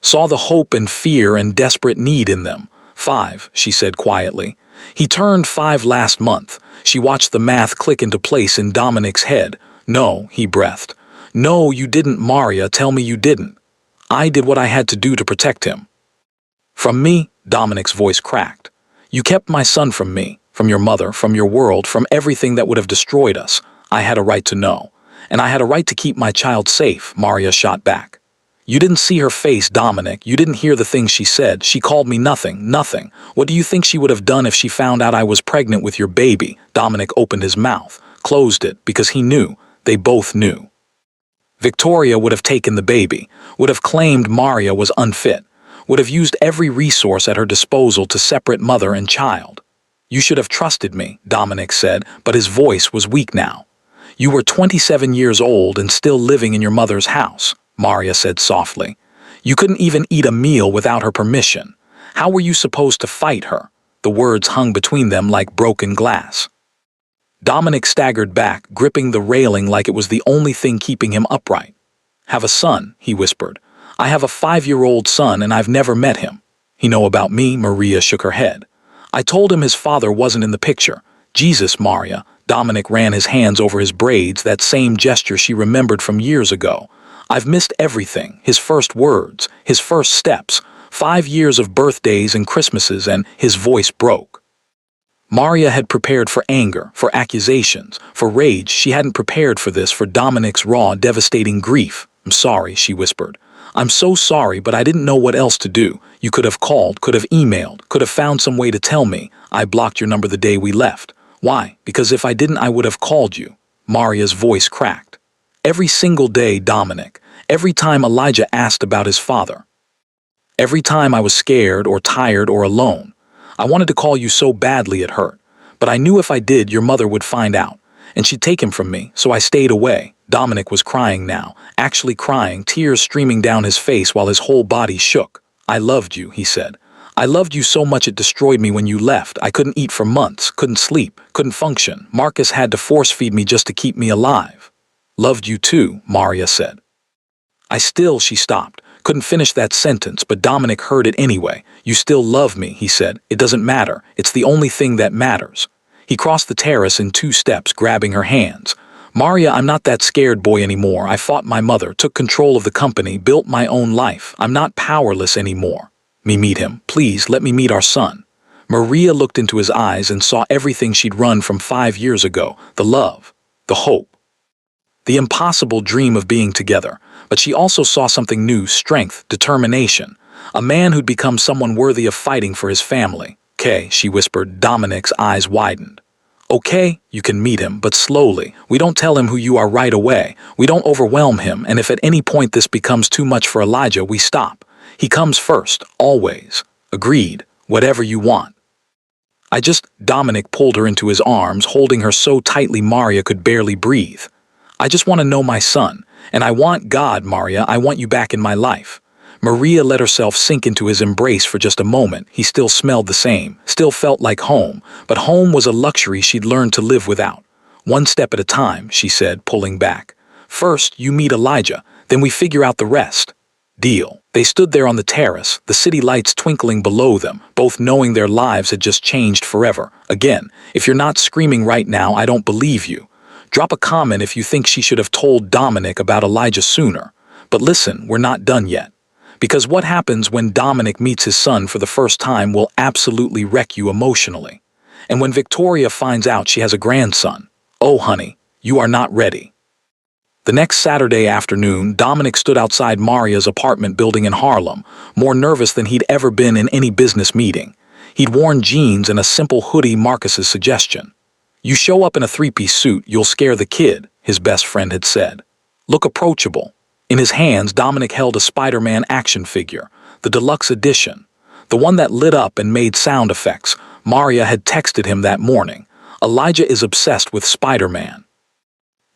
B: Saw the hope and fear and desperate need in them. 5, she said quietly. He turned 5 last month. She watched the math click into place in Dominic's head. No, he breathed. No, you didn't, Maria. Tell me you didn't. I did what I had to do to protect him. From me? Dominic's voice cracked. You kept my son from me, from your mother, from your world, from everything that would have destroyed us. I had a right to know. And I had a right to keep my child safe, Maria shot back. You didn't see her face, Dominic. You didn't hear the things she said. She called me nothing, nothing. What do you think she would have done if she found out I was pregnant with your baby? Dominic opened his mouth, closed it, because he knew. They both knew. Victoria would have taken the baby, would have claimed Maria was unfit, would have used every resource at her disposal to separate mother and child. You should have trusted me, Dominic said, but his voice was weak now. You were 27 years old and still living in your mother's house, Maria said softly. You couldn't even eat a meal without her permission. How were you supposed to fight her? The words hung between them like broken glass. Dominic staggered back, gripping the railing like it was the only thing keeping him upright. Have a son, he whispered. I have a 5-year-old son and I've never met him. He know about me? Maria shook her head. I told him his father wasn't in the picture. Jesus, Maria. Dominic ran his hands over his braids, that same gesture she remembered from years ago. I've missed everything, his first words, his first steps, 5 years of birthdays and Christmases, and his voice broke. Maria had prepared for anger, for accusations, for rage. She hadn't prepared for this, for Dominic's raw, devastating grief. I'm sorry, she whispered. I'm so sorry, but I didn't know what else to do. You could have called, could have emailed, could have found some way to tell me. I blocked your number the day we left. Why? Because if I didn't, I would have called you. Maria's voice cracked. Every single day, Dominic. Every time Elijah asked about his father. Every time I was scared or tired or alone. I wanted to call you so badly it hurt. But I knew if I did, your mother would find out. And she'd take him from me, so I stayed away. Dominic was crying now, actually crying, tears streaming down his face while his whole body shook. I loved you, he said. I loved you so much it destroyed me when you left. I couldn't eat for months, couldn't sleep, couldn't function. Marcus had to force feed me just to keep me alive. Loved you too, Maria said. She stopped. Couldn't finish that sentence, but Dominic heard it anyway. You still love me, he said. It doesn't matter. It's the only thing that matters. He crossed the terrace in 2 steps, grabbing her hands. Maria, I'm not that scared boy anymore. I fought my mother, took control of the company, built my own life. I'm not powerless anymore. Me meet him. Please, let me meet our son. Maria looked into his eyes and saw everything she'd run from 5 years ago. The love, the hope, the impossible dream of being together. But she also saw something new, strength, determination. A man who'd become someone worthy of fighting for his family. Okay, she whispered. Dominic's eyes widened. Okay, you can meet him, but slowly. We don't tell him who you are right away. We don't overwhelm him, and if at any point this becomes too much for Elijah, we stop. He comes first, always. Agreed, whatever you want. Dominic pulled her into his arms, holding her so tightly Maria could barely breathe. I just want to know my son. And I want God, Maria. I want you back in my life. Maria let herself sink into his embrace for just a moment. He still smelled the same, still felt like home, but home was a luxury she'd learned to live without. 1 step at a time, she said, pulling back. First, you meet Elijah, then we figure out the rest. Deal. They stood there on the terrace, the city lights twinkling below them, both knowing their lives had just changed forever. Again, if you're not screaming right now, I don't believe you. Drop a comment if you think she should have told Dominic about Elijah sooner. But listen, we're not done yet. Because what happens when Dominic meets his son for the first time will absolutely wreck you emotionally. And when Victoria finds out she has a grandson, oh honey, you are not ready. The next Saturday afternoon, Dominic stood outside Maria's apartment building in Harlem, more nervous than he'd ever been in any business meeting. He'd worn jeans and a simple hoodie, Marcus's suggestion. You show up in a three-piece suit, you'll scare the kid, his best friend had said. Look approachable. In his hands, Dominic held a Spider-Man action figure, the deluxe edition, the one that lit up and made sound effects. Maria had texted him that morning. Elijah is obsessed with Spider-Man.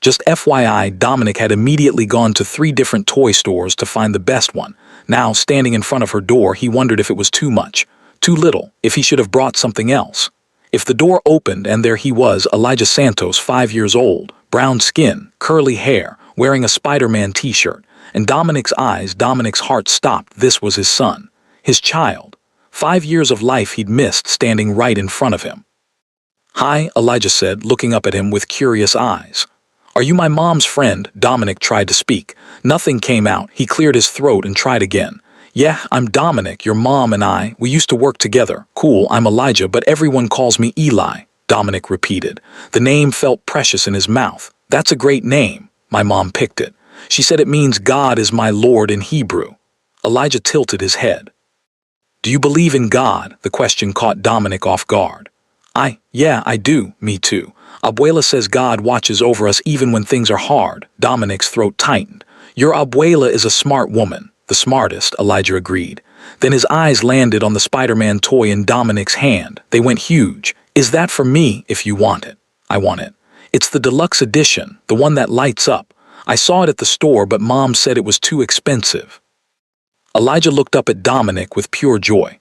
B: Just FYI, Dominic had immediately gone to 3 different toy stores to find the best one. Now, standing in front of her door, he wondered if it was too much, too little, if he should have brought something else. If the door opened and there he was, Elijah Santos, 5 years old, brown skin, curly hair, wearing a Spider-Man t-shirt, and Dominic's heart stopped. This was his son, his child. 5 years of life he'd missed standing right in front of him. Hi, Elijah said, looking up at him with curious eyes. Are you my mom's friend? Dominic tried to speak. Nothing came out. He cleared his throat and tried again. Yeah, I'm Dominic. Your mom and we used to work together. Cool, I'm Elijah, but everyone calls me Eli, Dominic repeated. The name felt precious in his mouth. That's a great name. My mom picked it. She said it means God is my Lord in Hebrew. Elijah tilted his head. Do you believe in God? The question caught Dominic off guard. Yeah, I do. Me too. Abuela says God watches over us even when things are hard. Dominic's throat tightened. Your abuela is a smart woman. The smartest, Elijah agreed. Then his eyes landed on the Spider-Man toy in Dominic's hand. They went huge. Is that for me if you want it? I want it. It's the deluxe edition, the one that lights up. I saw it at the store, but Mom said it was too expensive. Elijah looked up at Dominic with pure joy.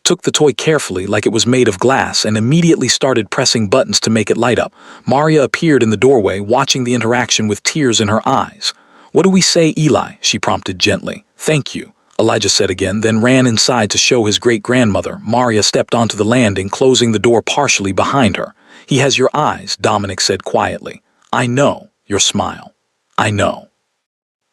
B: Took the toy carefully like it was made of glass and immediately started pressing buttons to make it light up. Maria appeared in the doorway, watching the interaction with tears in her eyes. What do we say, Eli? She prompted gently. Thank you, Elijah said again, then ran inside to show his great-grandmother. Maria stepped onto the landing, closing the door partially behind her. He has your eyes, Dominic said quietly. I know. Your smile. I know.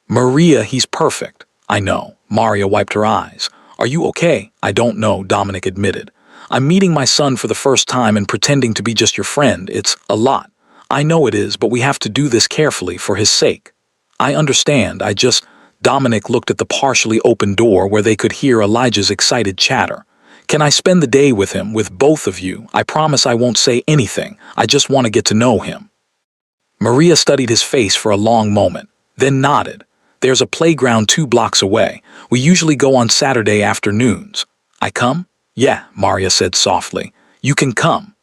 B: Maria, he's perfect. I know. Maria wiped her eyes. Are you okay? I don't know, Dominic admitted. I'm meeting my son for the first time and pretending to be just your friend. It's a lot. I know it is, but we have to do this carefully for his sake. I understand. Dominic looked at the partially open door where they could hear Elijah's excited chatter. Can I spend the day with him, with both of you? I promise I won't say anything. I just want to get to know him. Maria studied his face for a long moment, then nodded. There's a playground 2 blocks away. We usually go on Saturday afternoons. I come? Yeah, Maria said softly. You can come.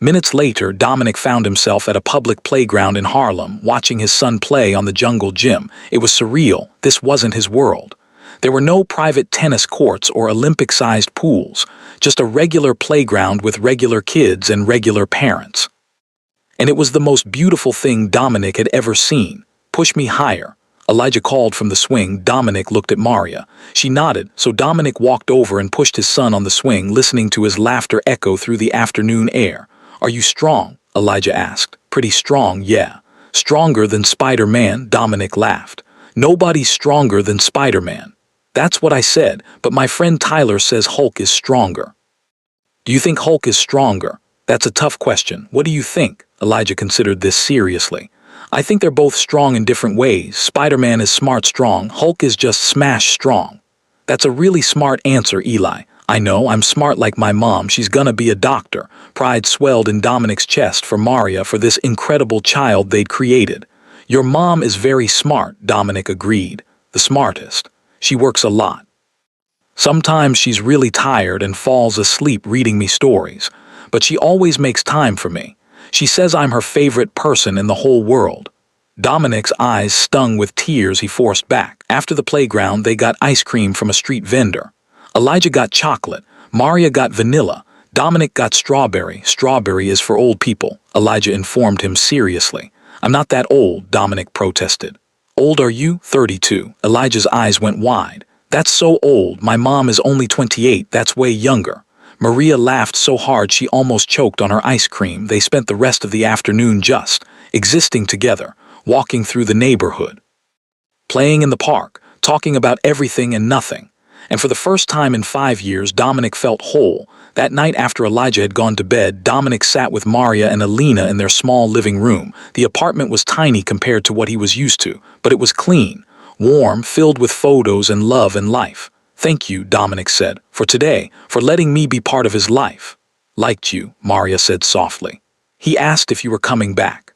B: Minutes later, Dominic found himself at a public playground in Harlem, watching his son play on the jungle gym. It was surreal. This wasn't his world. There were no private tennis courts or Olympic-sized pools, just a regular playground with regular kids and regular parents. And it was the most beautiful thing Dominic had ever seen. Push me higher. Elijah called from the swing. Dominic looked at Maria. She nodded, so Dominic walked over and pushed his son on the swing, listening to his laughter echo through the afternoon air. Are you strong? Elijah asked. Pretty strong, yeah. Stronger than Spider-Man, Dominic laughed. Nobody's stronger than Spider-Man. That's what I said, but my friend Tyler says Hulk is stronger. Do you think Hulk is stronger? That's a tough question. What do you think? Elijah considered this seriously. I think they're both strong in different ways. Spider-Man is smart strong, Hulk is just smash strong. That's a really smart answer, Eli. I know, I'm smart like my mom, she's gonna be a doctor. Pride swelled in Dominic's chest for Maria, for this incredible child they'd created. Your mom is very smart, Dominic agreed. The smartest. She works a lot. Sometimes she's really tired and falls asleep reading me stories, but she always makes time for me. She says I'm her favorite person in the whole world. Dominic's eyes stung with tears he forced back. After the playground, they got ice cream from a street vendor. Elijah got chocolate, Maria got vanilla, Dominic got strawberry. Strawberry is for old people, Elijah informed him seriously. I'm not that old, Dominic protested. Old are you? 32. Elijah's eyes went wide. That's so old. My mom is only 28. That's way younger. Maria laughed so hard she almost choked on her ice cream. They spent the rest of the afternoon just existing together, walking through the neighborhood, playing in the park, talking about everything and nothing. And for the first time in 5 years, Dominic felt whole. That night after Elijah had gone to bed, Dominic sat with Maria and Alina in their small living room. The apartment was tiny compared to what he was used to, but it was clean, warm, filled with photos and love and life. Thank you, Dominic said, for today, for letting me be part of his life. Liked you, Maria said softly. He asked if you were coming back.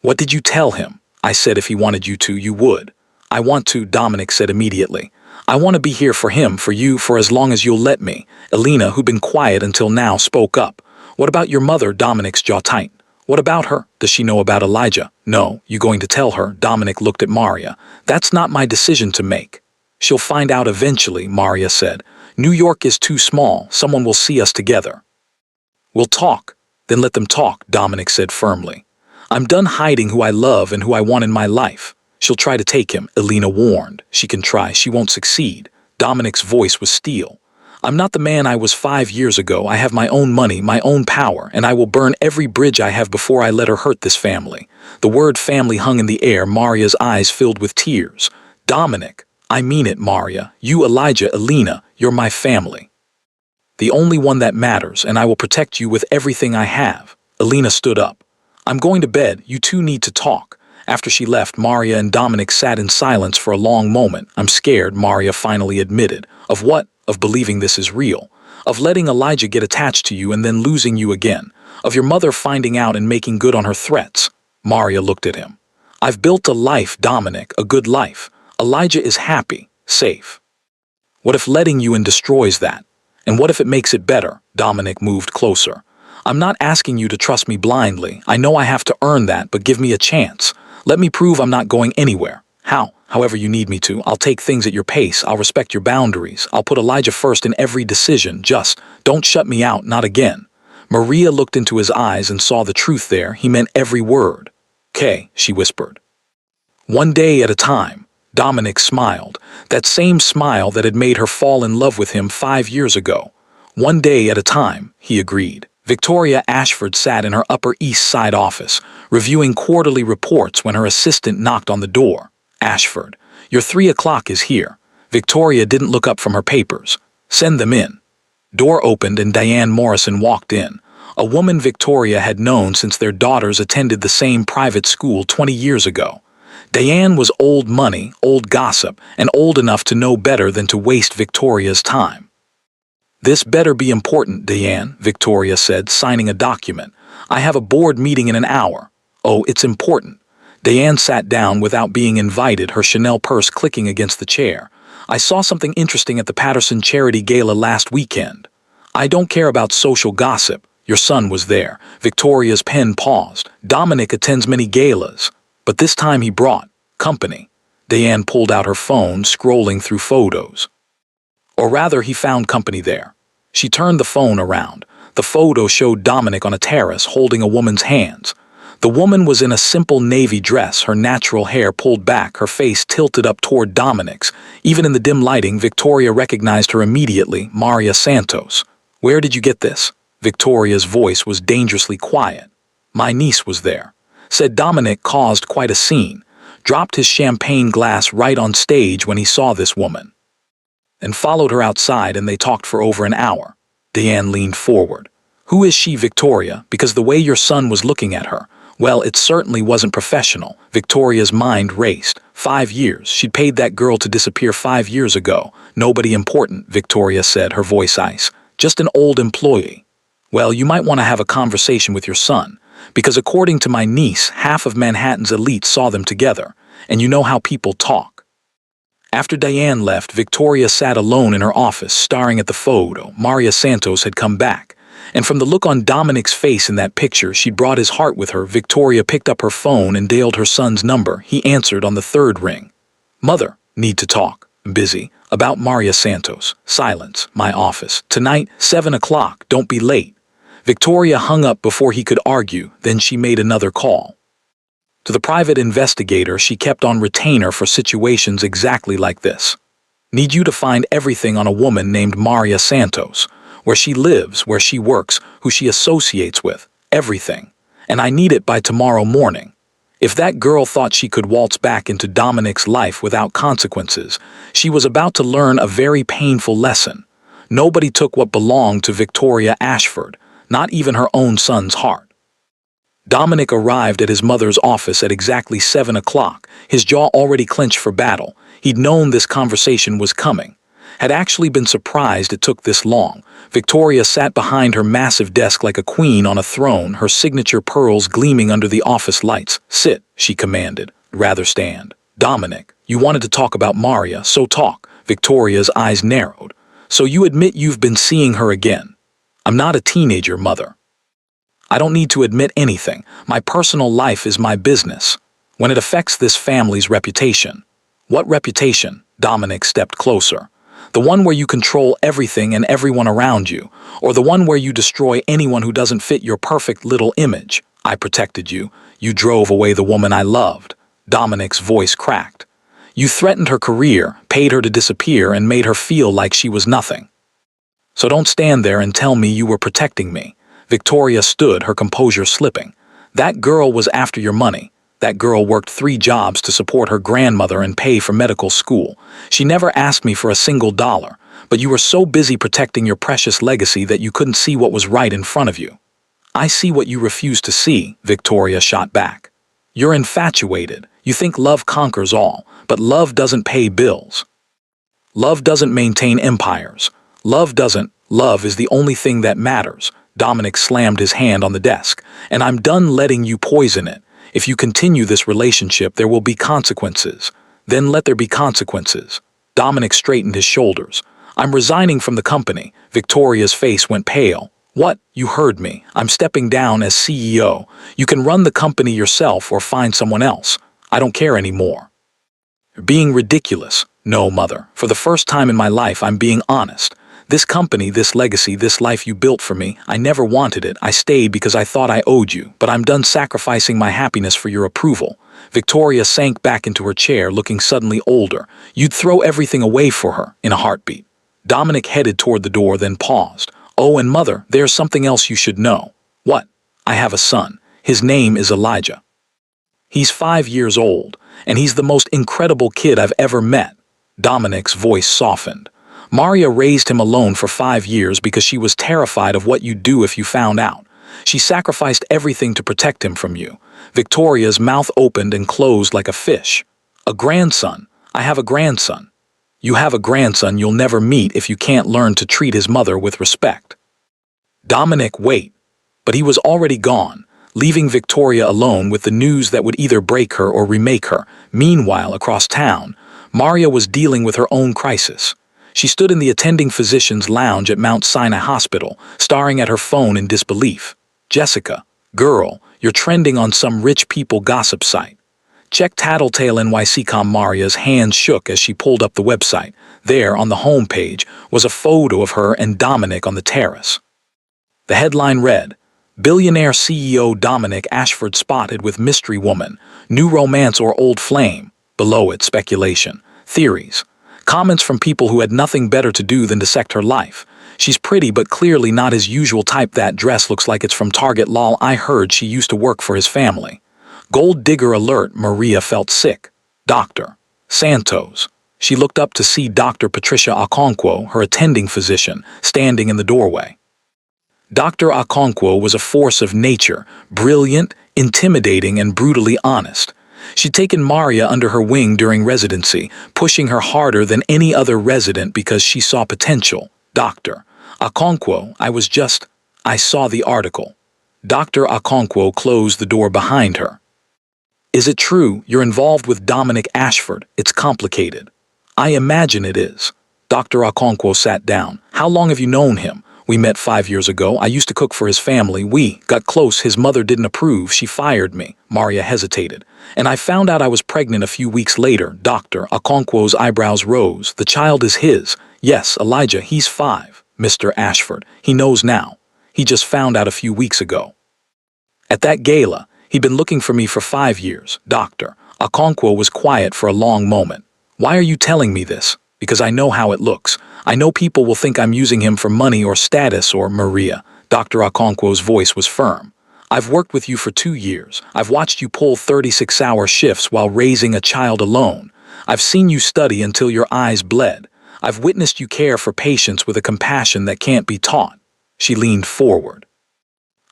B: What did you tell him? I said if he wanted you to, you would. I want to, Dominic said immediately. I want to be here for him, for you, for as long as you'll let me. Alina, who'd been quiet until now, spoke up. What about your mother? Dominic's jaw tightened. What about her? Does she know about Elijah? No, you going to tell her? Dominic looked at Maria. That's not my decision to make. She'll find out eventually, Maria said. New York is too small. Someone will see us together. We'll talk. Then let them talk, Dominic said firmly. I'm done hiding who I love and who I want in my life. She'll try to take him, Alina warned. She can try, she won't succeed. Dominic's voice was steel. I'm not the man I was 5 years ago. I have my own money, my own power, and I will burn every bridge I have before I let her hurt this family. The word family hung in the air. Maria's eyes filled with tears. Dominic, I mean it, Maria. You, Elijah, Alina, you're my family. The only one that matters, and I will protect you with everything I have. Alina stood up. I'm going to bed. You two need to talk. After she left, Maria and Dominic sat in silence for a long moment. I'm scared, Maria finally admitted. Of what? Of believing this is real. Of letting Elijah get attached to you and then losing you again. Of your mother finding out and making good on her threats. Maria looked at him. I've built a life, Dominic, a good life. Elijah is happy, safe. What if letting you in destroys that? And what if it makes it better? Dominic moved closer. I'm not asking you to trust me blindly. I know I have to earn that, but give me a chance. Let me prove I'm not going anywhere. How? However you need me to. I'll take things at your pace. I'll respect your boundaries. I'll put Elijah first in every decision. Just don't shut me out, not again. Maria looked into his eyes and saw the truth there. He meant every word. "'Kay," she whispered. One day at a time. Dominic smiled. That same smile that had made her fall in love with him 5 years ago. One day at a time, he agreed. Victoria Ashford sat in her Upper East Side office, reviewing quarterly reports when her assistant knocked on the door. Ashford, your 3 o'clock is here. Victoria didn't look up from her papers. Send them in. Door opened and Diane Morrison walked in. A woman Victoria had known since their daughters attended the same private school 20 years ago. Diane was old money, old gossip, and old enough to know better than to waste Victoria's time. This better be important, Diane, Victoria said, signing a document. I have a board meeting in an hour. Oh, it's important. Diane sat down without being invited, her Chanel purse clicking against the chair. I saw something interesting at the Patterson Charity Gala last weekend. I don't care about social gossip. Your son was there. Victoria's pen paused. Dominic attends many galas. But this time he brought company. Diane pulled out her phone, scrolling through photos. Or rather, he found company there. She turned the phone around. The photo showed Dominic on a terrace holding a woman's hands. The woman was in a simple navy dress, her natural hair pulled back, her face tilted up toward Dominic's. Even in the dim lighting, Victoria recognized her immediately, Maria Santos. Where did you get this? Victoria's voice was dangerously quiet. My niece was there. Said Dominic caused quite a scene, dropped his champagne glass right on stage when he saw this woman, and followed her outside, and they talked for over an hour. Diane leaned forward. Who is she, Victoria? Because the way your son was looking at her, well, it certainly wasn't professional. Victoria's mind raced. 5 years. She'd paid that girl to disappear 5 years ago. Nobody important, Victoria said, her voice ice. Just an old employee. Well, you might want to have a conversation with your son. Because according to my niece, half of Manhattan's elite saw them together, and you know how people talk. After Diane left, Victoria sat alone in her office, staring at the photo. Maria Santos had come back, and from the look on Dominic's face in that picture, she'd brought his heart with her. Victoria picked up her phone and dialed her son's number. He answered on the 3rd ring. Mother, need to talk. Busy. About Maria Santos. Silence. My office. Tonight, 7 o'clock. Don't be late. Victoria hung up before he could argue, then she made another call. To the private investigator she kept on retainer for situations exactly like this. Need you to find everything on a woman named Maria Santos, where she lives, where she works, who she associates with, everything. And I need it by tomorrow morning. If that girl thought she could waltz back into Dominic's life without consequences, she was about to learn a very painful lesson. Nobody took what belonged to Victoria Ashford, not even her own son's heart. Dominic arrived at his mother's office at exactly 7 o'clock, his jaw already clenched for battle. He'd known this conversation was coming. Had actually been surprised it took this long. Victoria sat behind her massive desk like a queen on a throne, her signature pearls gleaming under the office lights. "Sit," she commanded. "Rather stand." "Dominic, you wanted to talk about Maria, so talk." Victoria's eyes narrowed. "So you admit you've been seeing her again?" "I'm not a teenager, Mother." "I don't need to admit anything. My personal life is my business. When it affects this family's reputation." "What reputation?" Dominic stepped closer. "The one where you control everything and everyone around you, or the one where you destroy anyone who doesn't fit your perfect little image? I protected you. You drove away the woman I loved." Dominic's voice cracked. "You threatened her career, paid her to disappear, and made her feel like she was nothing. So don't stand there and tell me you were protecting me." Victoria stood, her composure slipping. "That girl was after your money. That girl worked 3 jobs to support her grandmother and pay for medical school. She never asked me for a single dollar, but you were so busy protecting your precious legacy that you couldn't see what was right in front of you." "I see what you refuse to see," Victoria shot back. "You're infatuated. You think love conquers all, but love doesn't pay bills. Love doesn't maintain empires. Love is the only thing that matters." Dominic slammed his hand on the desk. "And I'm done letting you poison it. If you continue this relationship, there will be consequences. Then let there be consequences." Dominic straightened his shoulders. "I'm resigning from the company." Victoria's face went pale. "What? You heard me. I'm stepping down as CEO. You can run the company yourself or find someone else. I don't care anymore." "You're being ridiculous." "No, Mother. For the first time in my life, I'm being honest. This company, this legacy, this life you built for me, I never wanted it. I stayed because I thought I owed you, but I'm done sacrificing my happiness for your approval." Victoria sank back into her chair, looking suddenly older. "You'd throw everything away for her in a heartbeat." Dominic headed toward the door, then paused. "Oh, and Mother, there's something else you should know." "What?" "I have a son. His name is Elijah. He's 5 years old, and he's the most incredible kid I've ever met." Dominic's voice softened. "Maria raised him alone for 5 years because she was terrified of what you'd do if you found out. She sacrificed everything to protect him from you." Victoria's mouth opened and closed like a fish. "A grandson. I have a grandson." "You have a grandson you'll never meet if you can't learn to treat his mother with respect." Dominic, wait. But he was already gone, leaving Victoria alone with the news that would either break her or remake her. Meanwhile, across town, Maria was dealing with her own crisis. She stood in the attending physician's lounge at Mount Sinai Hospital, staring at her phone in disbelief. "Jessica, girl, you're trending on some rich people gossip site. Check Tattletale NYC.com." Maria's hands shook as she pulled up the website. There, on the homepage, was a photo of her and Dominic on the terrace. The headline read, "Billionaire CEO Dominic Ashford spotted with mystery woman. New romance or old flame?" Below it, speculation, theories, comments from people who had nothing better to do than dissect her life. "She's pretty but clearly not his usual type. That dress looks like it's from Target. Lol, I heard she used to work for his family." Gold digger alert. Maria felt sick. "Dr. Santos." She looked up to see Dr. Patricia Okonkwo, her attending physician, standing in the doorway. Dr. Okonkwo was a force of nature, brilliant, intimidating, and brutally honest. She'd taken Maria under her wing during residency, pushing her harder than any other resident because she saw potential. "Dr. Okonkwo, I saw the article." Dr. Okonkwo closed the door behind her. "Is it true you're involved with Dominic Ashford? It's complicated." "I imagine it is." Dr. Okonkwo sat down. "How long have you known him?" "We met 5 years ago. I used to cook for his family. We got close. His mother didn't approve. She fired me." Maria hesitated. "And I found out I was pregnant a few weeks later." Dr. Okonkwo's eyebrows rose. "The child is his." "Yes, Elijah, he's 5. Mr. Ashford. He knows now. He just found out a few weeks ago." "At that gala, He'd been looking for me for 5 years, Doctor. Okonkwo was quiet for a long moment. Why are you telling me this? Because I know how it looks. I know people will think I'm using him for money or status or Maria. Dr. Okonkwo's voice was firm. I've worked with you for 2 years. I've watched you pull 36-hour shifts while raising a child alone. I've seen you study until your eyes bled. I've witnessed you care for patients with a compassion that can't be taught. She leaned forward.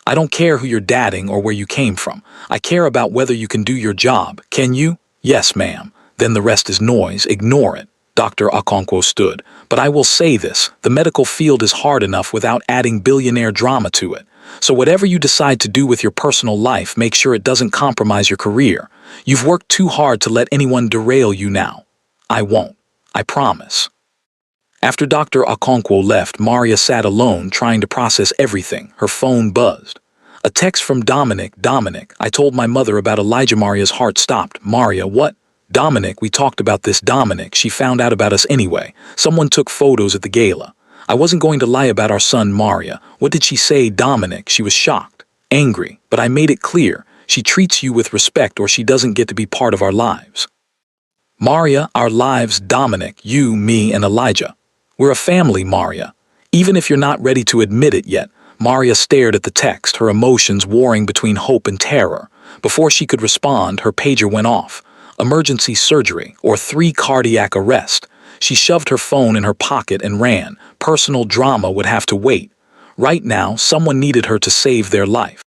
B: I don't care who you're dating or where you came from. I care about whether you can do your job. Can you? Yes, ma'am. Then the rest is noise. Ignore it. Dr. Okonkwo stood. But I will say this, the medical field is hard enough without adding billionaire drama to it. So whatever you decide to do with your personal life, make sure it doesn't compromise your career. You've worked too hard to let anyone derail you now. I won't. I promise. After Dr. Okonkwo left, Maria sat alone trying to process everything. Her phone buzzed. A text from Dominic. Dominic, I told my mother about Elijah. Maria's heart stopped. Maria, what? Dominic, we talked about this. Dominic, she found out about us anyway. Someone took photos at the gala. I wasn't going to lie about our son, Maria. What did she say? Dominic, she was shocked, angry, but I made it clear. She treats you with respect or she doesn't get to be part of our lives. Maria, our lives, Dominic, you, me, and Elijah. We're a family, Maria. Even if you're not ready to admit it yet. Maria stared at the text, her emotions warring between hope and terror. Before she could respond, her pager went off. Emergency surgery or 3 cardiac arrest. She shoved her phone in her pocket and ran. Personal drama would have to wait. Right now, someone needed her to save their life.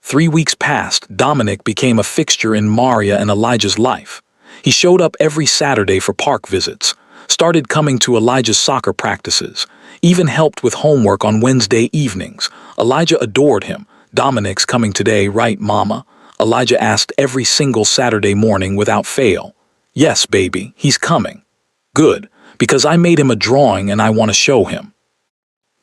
B: 3 weeks passed. Dominic became a fixture in Maria and Elijah's life. He showed up every Saturday for park visits, started coming to Elijah's soccer practices, even helped with homework on Wednesday evenings. Elijah adored him. Dominic's coming today, right, Mama? Elijah asked every single Saturday morning without fail. Yes, baby, he's coming. Good, because I made him a drawing and I want to show him.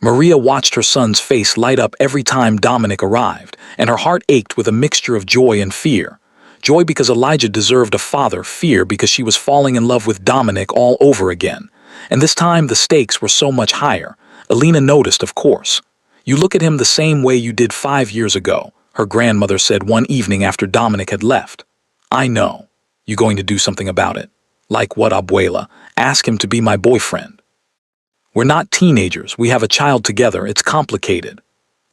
B: Maria watched her son's face light up every time Dominic arrived, and her heart ached with a mixture of joy and fear. Joy because Elijah deserved a father, fear because she was falling in love with Dominic all over again. And this time the stakes were so much higher. Alina noticed, of course. You look at him the same way you did 5 years ago, her grandmother said one evening after Dominic had left. I know. You going to do something about it? Like what, abuela? Ask him to be my boyfriend. We're not teenagers. We have a child together. It's complicated.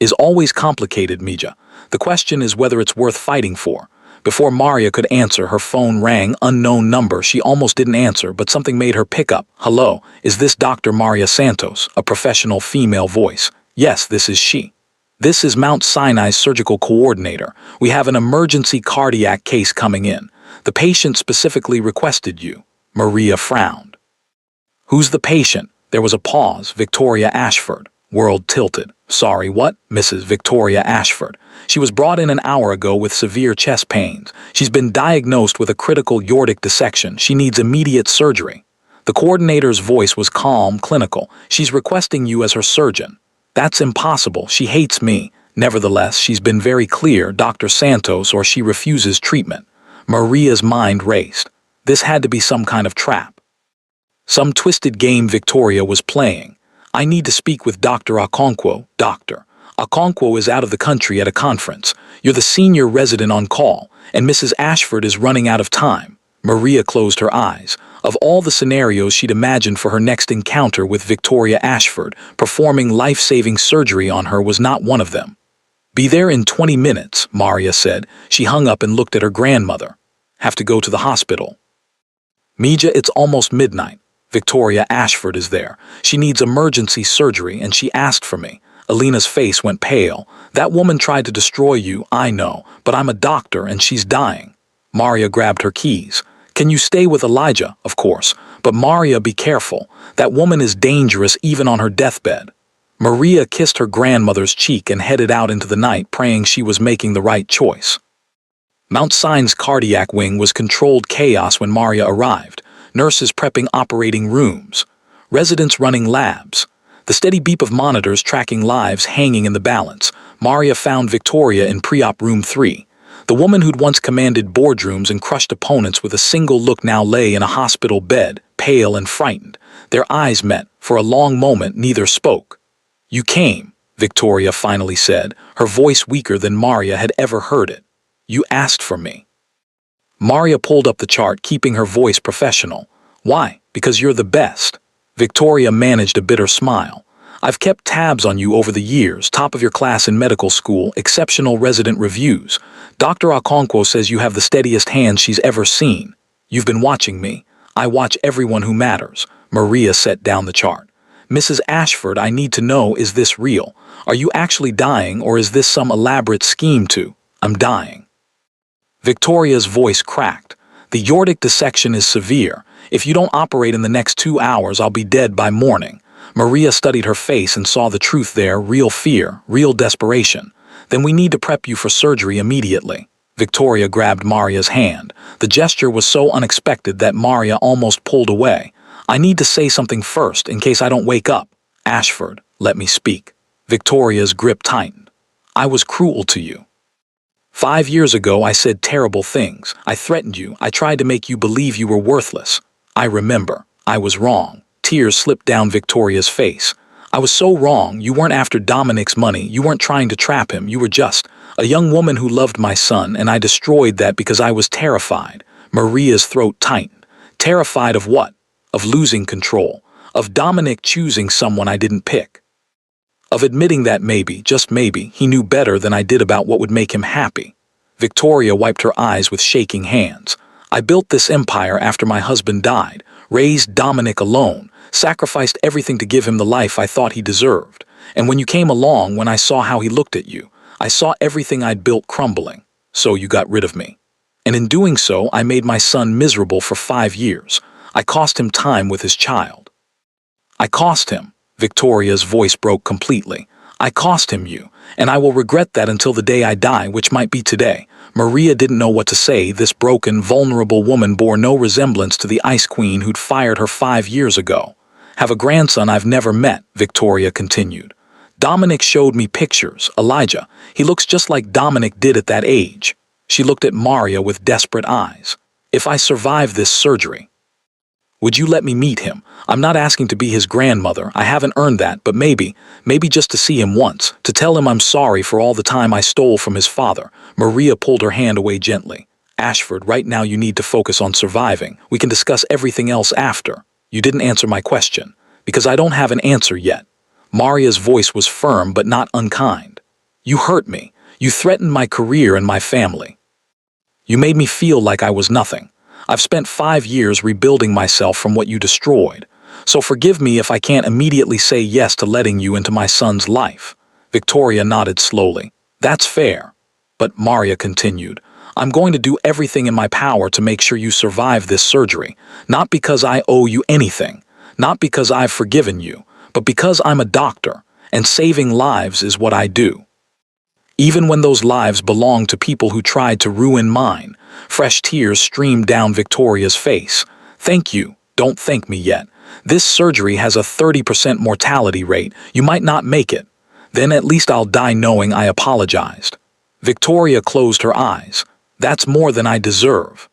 B: Is always complicated, Mija. The question is whether it's worth fighting for. Before Maria could answer, her phone rang. Unknown number. She almost didn't answer, but something made her pick up. Hello, is this Dr. Maria Santos? A professional female voice. Yes, this is she. This is Mount Sinai's surgical coordinator. We have an emergency cardiac case coming in. The patient specifically requested you. Maria frowned. Who's the patient? There was a pause. Victoria Ashford. World tilted. Sorry, what? Mrs. Victoria Ashford. She was brought in an hour ago with severe chest pains. She's been diagnosed with a critical aortic dissection. She needs immediate surgery. The coordinator's voice was calm, clinical. She's requesting you as her surgeon. That's impossible. She hates me. Nevertheless, she's been very clear, Dr. Santos, or she refuses treatment. Maria's mind raced. This had to be some kind of trap. Some twisted game Victoria was playing. I need to speak with Dr. Okonkwo. Doctor. Okonkwo is out of the country at a conference. You're the senior resident on call, and Mrs. Ashford is running out of time. Maria closed her eyes. Of all the scenarios she'd imagined for her next encounter with Victoria Ashford, performing life-saving surgery on her was not one of them. Be there in 20 minutes, Maria said. She hung up and looked at her grandmother. Have to go to the hospital. Mija, it's almost midnight. Victoria Ashford is there. She needs emergency surgery and she asked for me. Alina's face went pale. That woman tried to destroy you, I know, but I'm a doctor and she's dying. Maria grabbed her keys. Can you stay with Elijah? Of course. But Maria, be careful. That woman is dangerous even on her deathbed. Maria kissed her grandmother's cheek and headed out into the night, praying she was making the right choice. Mount Sinai's cardiac wing was controlled chaos when Maria arrived. Nurses prepping operating rooms. Residents running labs. The steady beep of monitors tracking lives hanging in the balance. Maria found Victoria in pre-op room 3. The woman who'd once commanded boardrooms and crushed opponents with a single look now lay in a hospital bed, pale and frightened. Their eyes met. For a long moment, neither spoke. You came, Victoria finally said, her voice weaker than Maria had ever heard it. You asked for me. Maria pulled up the chart, keeping her voice professional. Why? Because you're the best. Victoria managed a bitter smile. I've kept tabs on you over the years, top of your class in medical school, exceptional resident reviews. Dr. Okonkwo says you have the steadiest hands she's ever seen. You've been watching me. I watch everyone who matters. Maria set down the chart. Mrs. Ashford, I need to know, is this real? Are you actually dying, or is this some elaborate scheme to? I'm dying. Victoria's voice cracked. The aortic dissection is severe. If you don't operate in the next 2 hours, I'll be dead by morning. Maria studied her face and saw the truth there, real fear, real desperation. Then we need to prep you for surgery immediately. Victoria grabbed Maria's hand. The gesture was so unexpected that Maria almost pulled away. I need to say something first, in case I don't wake up. Ashford, let me speak. Victoria's grip tightened. I was cruel to you. 5 years ago, I said terrible things. I threatened you. I tried to make you believe you were worthless. I remember. I was wrong. Tears slipped down Victoria's face. I was so wrong. You weren't after Dominic's money. You weren't trying to trap him. You were just a young woman who loved my son, and I destroyed that because I was terrified. Maria's throat tightened. Terrified of what? Of losing control. Of Dominic choosing someone I didn't pick. Of admitting that maybe, just maybe, he knew better than I did about what would make him happy. Victoria wiped her eyes with shaking hands. I built this empire after my husband died, raised Dominic alone, sacrificed everything to give him the life I thought he deserved. And when you came along, when I saw how he looked at you, I saw everything I'd built crumbling. So you got rid of me. And in doing so, I made my son miserable for 5 years. I cost him time with his child. I cost him. Victoria's voice broke completely. I cost him you, and I will regret that until the day I die, which might be today. Maria didn't know what to say. This broken, vulnerable woman bore no resemblance to the Ice Queen who'd fired her 5 years ago. Have a grandson I've never met, Victoria continued. Dominic showed me pictures. Elijah, he looks just like Dominic did at that age. She looked at Maria with desperate eyes. If I survive this surgery, would you let me meet him? I'm not asking to be his grandmother. I haven't earned that, but maybe just to see him once, to tell him I'm sorry for all the time I stole from his father. Maria pulled her hand away gently. Ashford, right now you need to focus on surviving. We can discuss everything else after. You didn't answer my question, because I don't have an answer yet. Maria's voice was firm but not unkind. You hurt me. You threatened my career and my family. You made me feel like I was nothing. I've spent 5 years rebuilding myself from what you destroyed. So forgive me if I can't immediately say yes to letting you into my son's life. Victoria nodded slowly. That's fair. But Maria continued, I'm going to do everything in my power to make sure you survive this surgery. Not because I owe you anything. Not because I've forgiven you. But because I'm a doctor, and saving lives is what I do. Even when those lives belong to people who tried to ruin mine. Fresh tears streamed down Victoria's face. Thank you. Don't thank me yet. This surgery has a 30% mortality rate. You might not make it. Then at least I'll die knowing I apologized. Victoria closed her eyes. That's more than I deserve.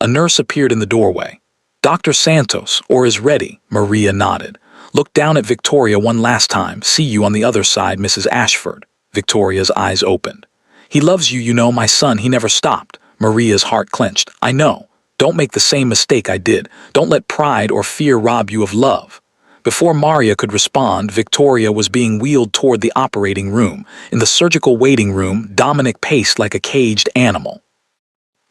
B: A nurse appeared in the doorway. Dr. Santos, or is ready, Maria nodded. Looked down at Victoria one last time. See you on the other side, Mrs. Ashford. Victoria's eyes opened. He loves you, you know, my son. He never stopped. Maria's heart clenched. I know. Don't make the same mistake I did. Don't let pride or fear rob you of love. Before Maria could respond, Victoria was being wheeled toward the operating room. In the surgical waiting room, Dominic paced like a caged animal.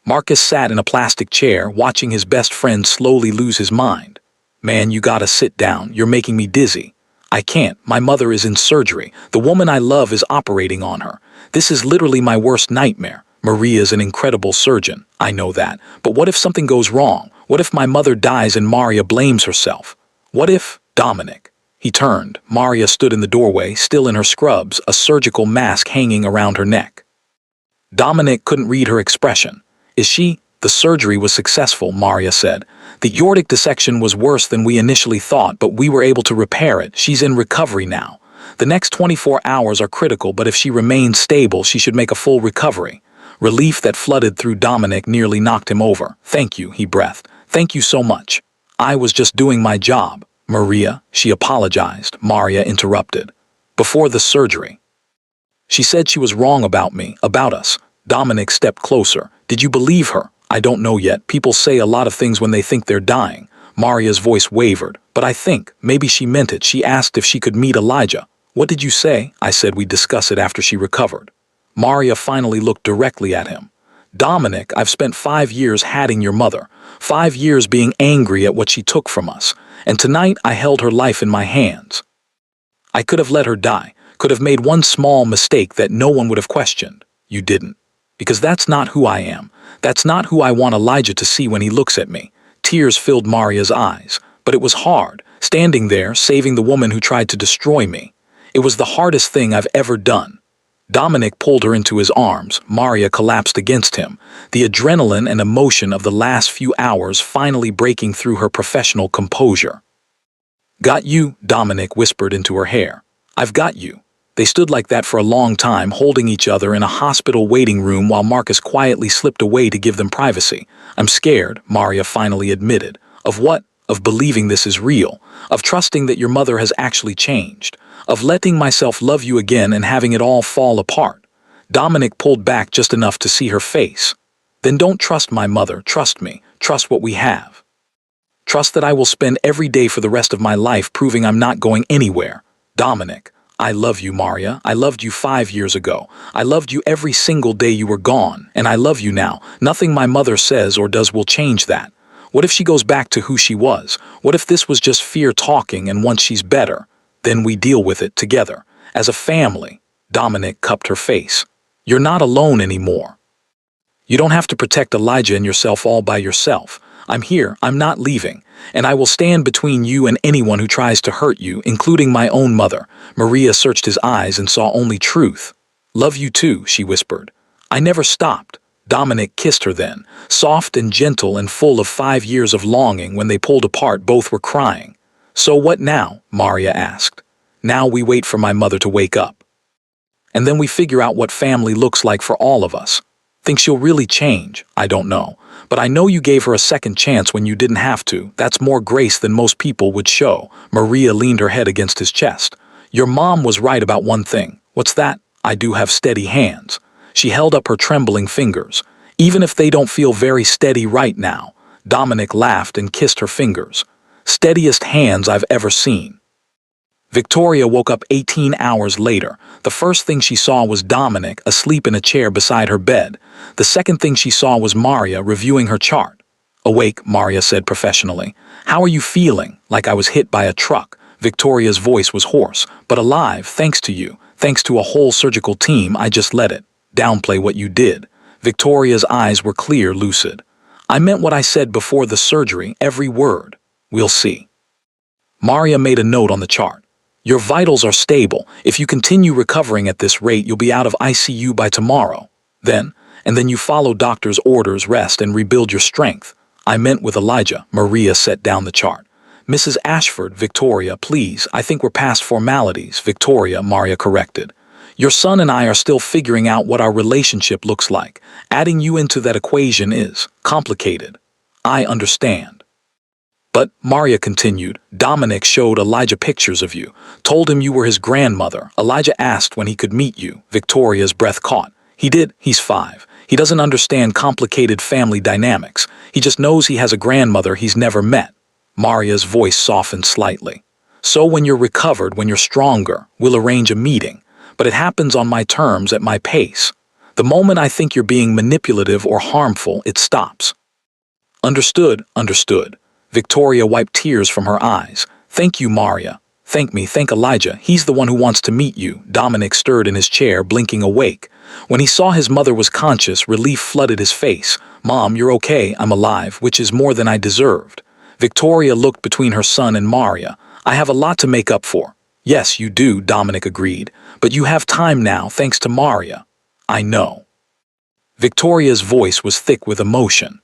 B: Marcus sat in a plastic chair, watching his best friend slowly lose his mind. Man, you gotta sit down. You're making me dizzy. I can't. My mother is in surgery. The woman I love is operating on her. This is literally my worst nightmare. Maria's an incredible surgeon. I know that. But what if something goes wrong? What if my mother dies and Maria blames herself? What if Dominic? He turned. Maria stood in the doorway, still in her scrubs, a surgical mask hanging around her neck. Dominic couldn't read her expression. Is she? The surgery was successful, Maria said. The aortic dissection was worse than we initially thought, but we were able to repair it. She's in recovery now. The next 24 hours are critical, but if she remains stable, she should make a full recovery. Relief that flooded through Dominic nearly knocked him over. Thank you, he breathed. Thank you so much. I was just doing my job. Maria, she apologized. Maria interrupted. Before the surgery. She said she was wrong about me, about us. Dominic stepped closer. Did you believe her? I don't know yet. People say a lot of things when they think they're dying. Maria's voice wavered. But I think, maybe she meant it. She asked if she could meet Elijah. What did you say? I said we'd discuss it after she recovered. Maria finally looked directly at him. Dominic, I've spent 5 years hatting your mother. 5 years being angry at what she took from us. And tonight I held her life in my hands. I could have let her die. Could have made one small mistake that no one would have questioned. You didn't. Because that's not who I am. That's not who I want Elijah to see when he looks at me. Tears filled Maria's eyes. But it was hard, standing there, saving the woman who tried to destroy me. It was the hardest thing I've ever done. Dominic pulled her into his arms. Maria collapsed against him, the adrenaline and emotion of the last few hours finally breaking through her professional composure. Got you, Dominic whispered into her hair. I've got you. They stood like that for a long time, holding each other in a hospital waiting room while Marcus quietly slipped away to give them privacy. I'm scared, Maria finally admitted. Of what? Of believing this is real. Of trusting that your mother has actually changed. Of letting myself love you again and having it all fall apart. Dominic pulled back just enough to see her face. Then don't trust my mother, trust me. Trust what we have. Trust that I will spend every day for the rest of my life proving I'm not going anywhere. Dominic, I love you, Maria. I loved you 5 years ago. I loved you every single day you were gone. And I love you now. Nothing my mother says or does will change that. What if she goes back to who she was? What if this was just fear talking and once she's better, then we deal with it together, as a family? Dominic cupped her face. You're not alone anymore. You don't have to protect Elijah and yourself all by yourself. I'm here, I'm not leaving, and I will stand between you and anyone who tries to hurt you, including my own mother. Maria searched his eyes and saw only truth. Love you too, she whispered. I never stopped. Dominic kissed her then, soft and gentle and full of 5 years of longing. When they pulled apart, both were crying. So what now? Maria asked. Now we wait for my mother to wake up. And then we figure out what family looks like for all of us. Think she'll really change? I don't know. But I know you gave her a second chance when you didn't have to. That's more grace than most people would show. Maria leaned her head against his chest. Your mom was right about one thing. What's that? I do have steady hands. She held up her trembling fingers. Even if they don't feel very steady right now. Dominic laughed and kissed her fingers. Steadiest hands I've ever seen. Victoria woke up 18 hours later. The first thing she saw was Dominic asleep in a chair beside her bed. The second thing she saw was Maria reviewing her chart. Awake, Maria said professionally. How are you feeling? Like I was hit by a truck. Victoria's voice was hoarse, but alive, thanks to you. Thanks to a whole surgical team, I just let it downplay what you did. Victoria's eyes were clear, lucid. I meant what I said before the surgery, every word. We'll see. Maria made a note on the chart. Your vitals are stable. If you continue recovering at this rate, you'll be out of ICU by tomorrow. Then you follow doctor's orders, rest, and rebuild your strength. I meant with Elijah. Maria set down the chart. Mrs. Ashford, Victoria, please, I think we're past formalities. Victoria, Maria corrected. Your son and I are still figuring out what our relationship looks like. Adding you into that equation is complicated. I understand. But, Maria continued, Dominic showed Elijah pictures of you, told him you were his grandmother. Elijah asked when he could meet you. Victoria's breath caught. He did. He's 5. He doesn't understand complicated family dynamics. He just knows he has a grandmother he's never met. Maria's voice softened slightly. So when you're recovered, when you're stronger, we'll arrange a meeting. But it happens on my terms, at my pace. The moment I think you're being manipulative or harmful, it stops. Understood, understood. Victoria wiped tears from her eyes. Thank you, Maria. Thank me, thank Elijah. He's the one who wants to meet you. Dominic stirred in his chair, blinking awake. When he saw his mother was conscious, relief flooded his face. Mom, you're okay, I'm alive, which is more than I deserved. Victoria looked between her son and Maria. I have a lot to make up for. Yes, you do, Dominic agreed. But you have time now, thanks to Maria. I know. Victoria's voice was thick with emotion.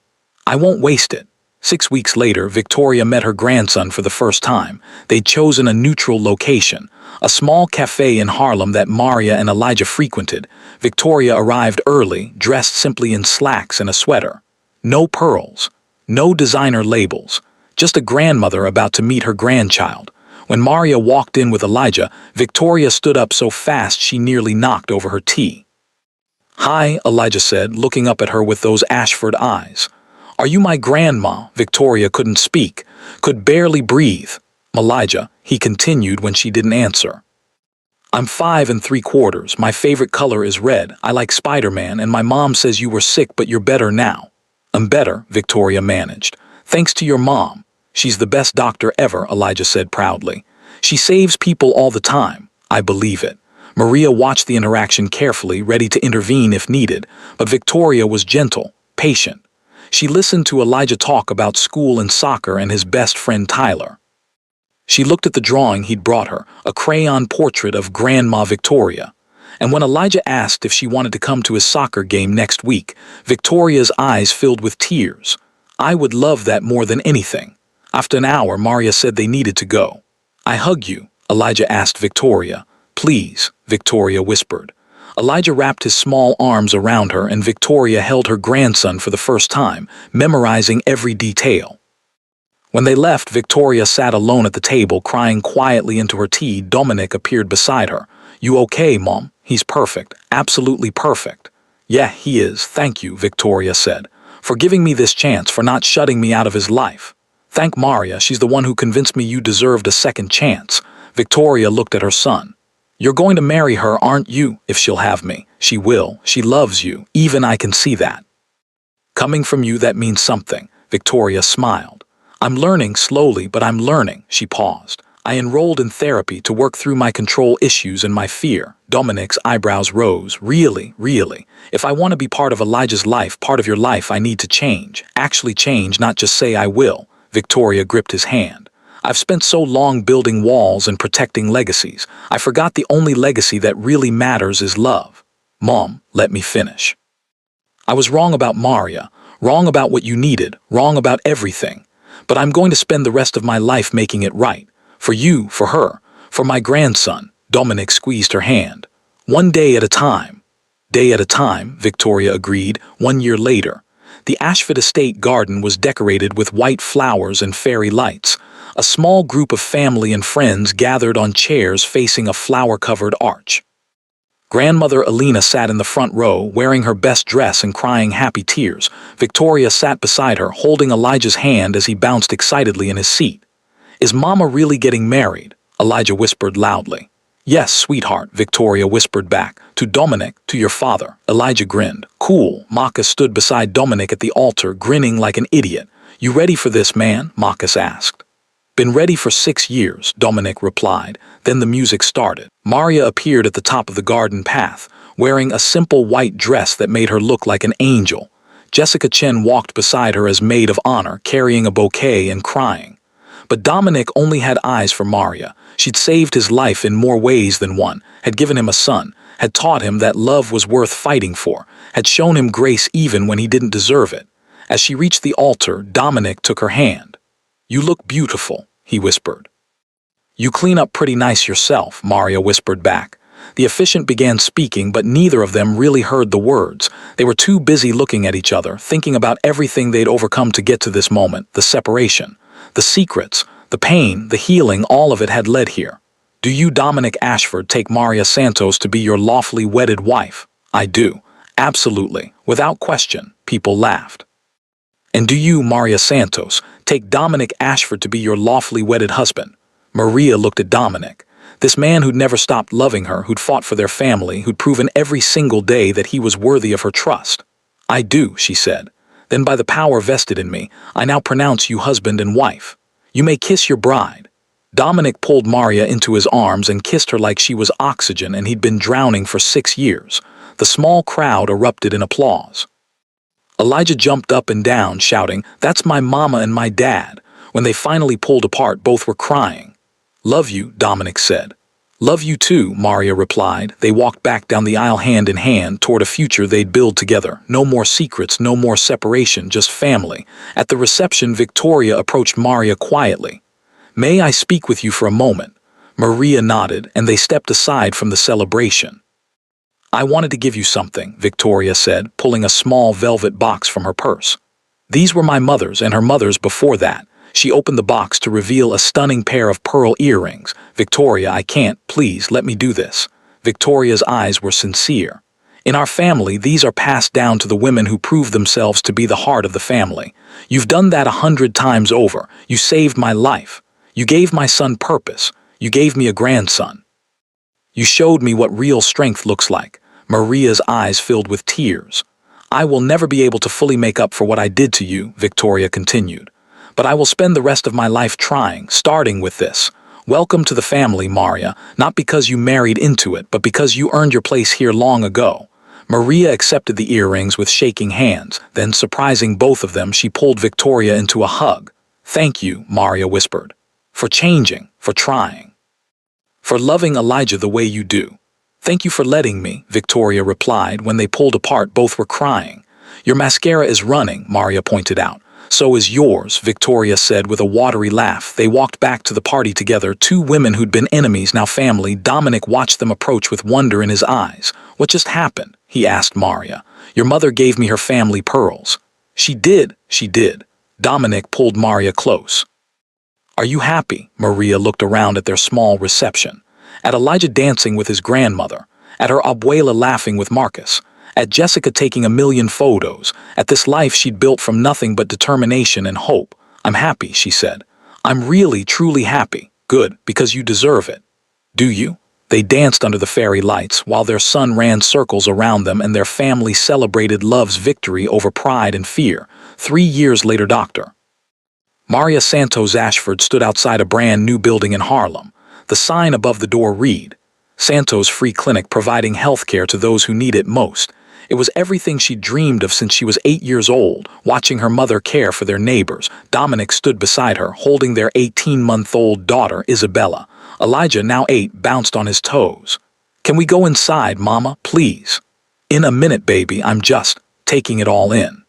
B: I won't waste it. 6 weeks later, Victoria met her grandson for the first time. They'd chosen a neutral location, a small cafe in Harlem that Maria and Elijah frequented. Victoria arrived early, dressed simply in slacks and a sweater. No pearls, no designer labels, just a grandmother about to meet her grandchild. When Maria walked in with Elijah, Victoria stood up so fast she nearly knocked over her tea. Hi, Elijah said, looking up at her with those Ashford eyes. Are you my grandma? Victoria couldn't speak, could barely breathe. Elijah, he continued when she didn't answer. I'm 5 3/4. My favorite color is red. I like Spider-Man, and my mom says you were sick, but you're better now. I'm better, Victoria managed. Thanks to your mom. She's the best doctor ever, Elijah said proudly. She saves people all the time. I believe it. Maria watched the interaction carefully, ready to intervene if needed, but Victoria was gentle, patient. She listened to Elijah talk about school and soccer and his best friend Tyler. She looked at the drawing he'd brought her, a crayon portrait of Grandma Victoria. And when Elijah asked if she wanted to come to his soccer game next week, Victoria's eyes filled with tears. I would love that more than anything. After an hour, Maria said they needed to go. I hug you, Elijah asked Victoria. Please, Victoria whispered. Elijah wrapped his small arms around her and Victoria held her grandson for the first time, memorizing every detail. When they left, Victoria sat alone at the table, crying quietly into her tea. Dominic appeared beside her. You okay, Mom? He's perfect. Absolutely perfect. Yeah, he is. Thank you, Victoria said, for giving me this chance, for not shutting me out of his life. Thank Maria, she's the one who convinced me you deserved a second chance. Victoria looked at her son. You're going to marry her, aren't you? If she'll have me. She will. She loves you. Even I can see that. Coming from you, that means something. Victoria smiled. I'm learning slowly, but I'm learning, she paused. I enrolled in therapy to work through my control issues and my fear. Dominic's eyebrows rose. Really, really. If I want to be part of Elijah's life, part of your life, I need to change. Actually change, not just say I will. Victoria gripped his hand. I've spent so long building walls and protecting legacies. I forgot the only legacy that really matters is love. Mom, let me finish. I was wrong about Maria, wrong about what you needed, wrong about everything. But I'm going to spend the rest of my life making it right. For you, for her, for my grandson. Dominic squeezed her hand. One day at a time. Day at a time, Victoria agreed. 1 year later, the Ashford estate garden was decorated with white flowers and fairy lights. A small group of family and friends gathered on chairs facing a flower-covered arch. Grandmother Alina sat in the front row, wearing her best dress and crying happy tears. Victoria sat beside her, holding Elijah's hand as he bounced excitedly in his seat. Is Mama really getting married? Elijah whispered loudly. Yes, sweetheart, Victoria whispered back. To Dominic, to your father. Elijah grinned. Cool. Marcus stood beside Dominic at the altar, grinning like an idiot. You ready for this, man? Marcus asked. Been ready for 6 years, Dominic replied. Then the music started. Maria appeared at the top of the garden path, wearing a simple white dress that made her look like an angel. Jessica Chen walked beside her as maid of honor, carrying a bouquet and crying. But Dominic only had eyes for Maria. She'd saved his life in more ways than one, had given him a son, had taught him that love was worth fighting for, had shown him grace even when he didn't deserve it. As she reached the altar, Dominic took her hand. You look beautiful, he whispered. You clean up pretty nice yourself, Maria whispered back. The officiant began speaking, but neither of them really heard the words. They were too busy looking at each other, thinking about everything they'd overcome to get to this moment, the separation, the secrets, the pain, the healing, all of it had led here. Do you, Dominic Ashford, take Maria Santos to be your lawfully wedded wife? I do. Absolutely. Without question. People laughed. And do you, Maria Santos, take Dominic Ashford to be your lawfully wedded husband? Maria looked at Dominic. This man who'd never stopped loving her, who'd fought for their family, who'd proven every single day that he was worthy of her trust. I do, she said. Then by the power vested in me, I now pronounce you husband and wife. You may kiss your bride. Dominic pulled Maria into his arms and kissed her like she was oxygen and he'd been drowning for 6 years. The small crowd erupted in applause. Elijah jumped up and down, shouting, "That's my mama and my dad." When they finally pulled apart, both were crying. Love you, Dominic said. Love you too, Maria replied. They walked back down the aisle hand in hand toward a future they'd build together. No more secrets, no more separation, just family. At the reception, Victoria approached Maria quietly. May I speak with you for a moment? Maria nodded, and they stepped aside from the celebration. I wanted to give you something, Victoria said, pulling a small velvet box from her purse. These were my mother's and her mother's before that. She opened the box to reveal a stunning pair of pearl earrings. Victoria, I can't, please, let me do this. Victoria's eyes were sincere. In our family, these are passed down to the women who prove themselves to be the heart of the family. You've done that 100 times over. You saved my life. You gave my son purpose. You gave me a grandson. You showed me what real strength looks like." Maria's eyes filled with tears. "I will never be able to fully make up for what I did to you," Victoria continued. "But I will spend the rest of my life trying, starting with this. Welcome to the family, Maria, not because you married into it, but because you earned your place here long ago." Maria accepted the earrings with shaking hands, then, surprising both of them, she pulled Victoria into a hug. "Thank you," Maria whispered, "for changing, for trying, for loving Elijah the way you do." "Thank you for letting me," Victoria replied. When they pulled apart, both were crying. "Your mascara is running," Maria pointed out. "So is yours," Victoria said with a watery laugh. They walked back to the party together, two women who'd been enemies, now family. Dominic watched them approach with wonder in his eyes. "What just happened?" he asked Maria. "Your mother gave me her family pearls." She did. Dominic pulled Maria close. "Are you happy?" Maria looked around at their small reception. At Elijah dancing with his grandmother. At her abuela laughing with Marcus. At Jessica taking a million photos. At this life she'd built from nothing but determination and hope. "I'm happy," she said. "I'm really, truly happy." "Good, because you deserve it." "Do you?" They danced under the fairy lights while their son ran circles around them and their family celebrated love's victory over pride and fear. 3 years later, Dr. Maria Santos Ashford stood outside a brand new building in Harlem. The sign above the door read, "Santos Free Clinic, providing healthcare to those who need it most." It was everything she dreamed of since she was 8 years old, watching her mother care for their neighbors. Dominic stood beside her, holding their 18-month-old daughter, Isabella. Elijah, now 8, bounced on his toes. "Can we go inside, Mama, please?" "In a minute, baby, I'm just taking it all in."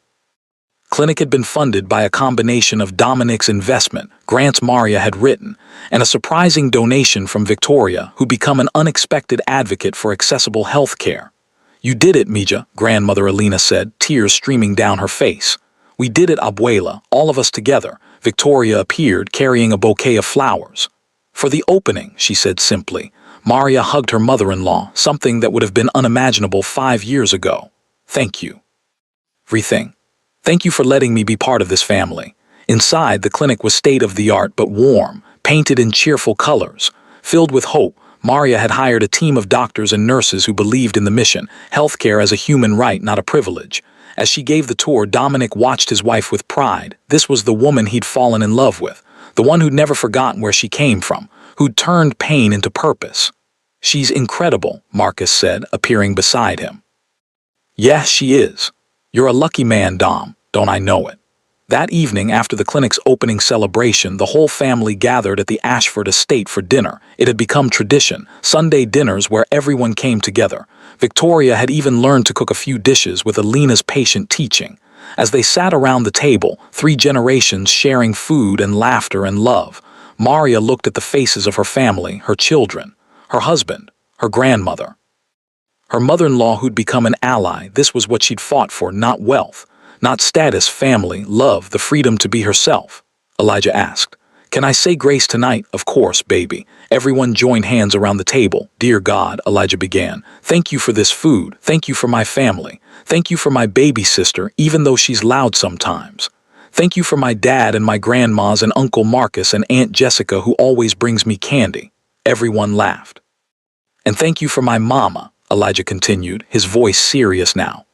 B: Clinic had been funded by a combination of Dominic's investment, grants Maria had written, and a surprising donation from Victoria, who became an unexpected advocate for accessible health care. "You did it, Mija," grandmother Alina said, tears streaming down her face. "We did it, abuela, all of us together." Victoria appeared, carrying a bouquet of flowers. "For the opening," she said simply. Maria hugged her mother-in-law, something that would have been unimaginable 5 years ago. "Thank you. Everything. Thank you for letting me be part of this family." Inside, the clinic was state-of-the-art but warm, painted in cheerful colors. Filled with hope, Maria had hired a team of doctors and nurses who believed in the mission, healthcare as a human right, not a privilege. As she gave the tour, Dominic watched his wife with pride. This was the woman he'd fallen in love with, the one who'd never forgotten where she came from, who'd turned pain into purpose. "She's incredible," Marcus said, appearing beside him. "Yes, she is. You're a lucky man, Dom, don't I know it?" That evening, after the clinic's opening celebration, the whole family gathered at the Ashford estate for dinner. It had become tradition, Sunday dinners where everyone came together. Victoria had even learned to cook a few dishes with Alina's patient teaching. As they sat around the table, 3 generations sharing food and laughter and love, Maria looked at the faces of her family, her children, her husband, her grandmother. Her mother-in-law who'd become an ally. This was what she'd fought for, not wealth, not status, family, love, the freedom to be herself. Elijah asked, "Can I say grace tonight?" "Of course, baby." Everyone joined hands around the table. "Dear God," Elijah began, "thank you for this food. Thank you for my family. Thank you for my baby sister, even though she's loud sometimes. Thank you for my dad and my grandmas and Uncle Marcus and Aunt Jessica who always brings me candy." Everyone laughed. "And thank you for my mama," Elijah continued, his voice serious now,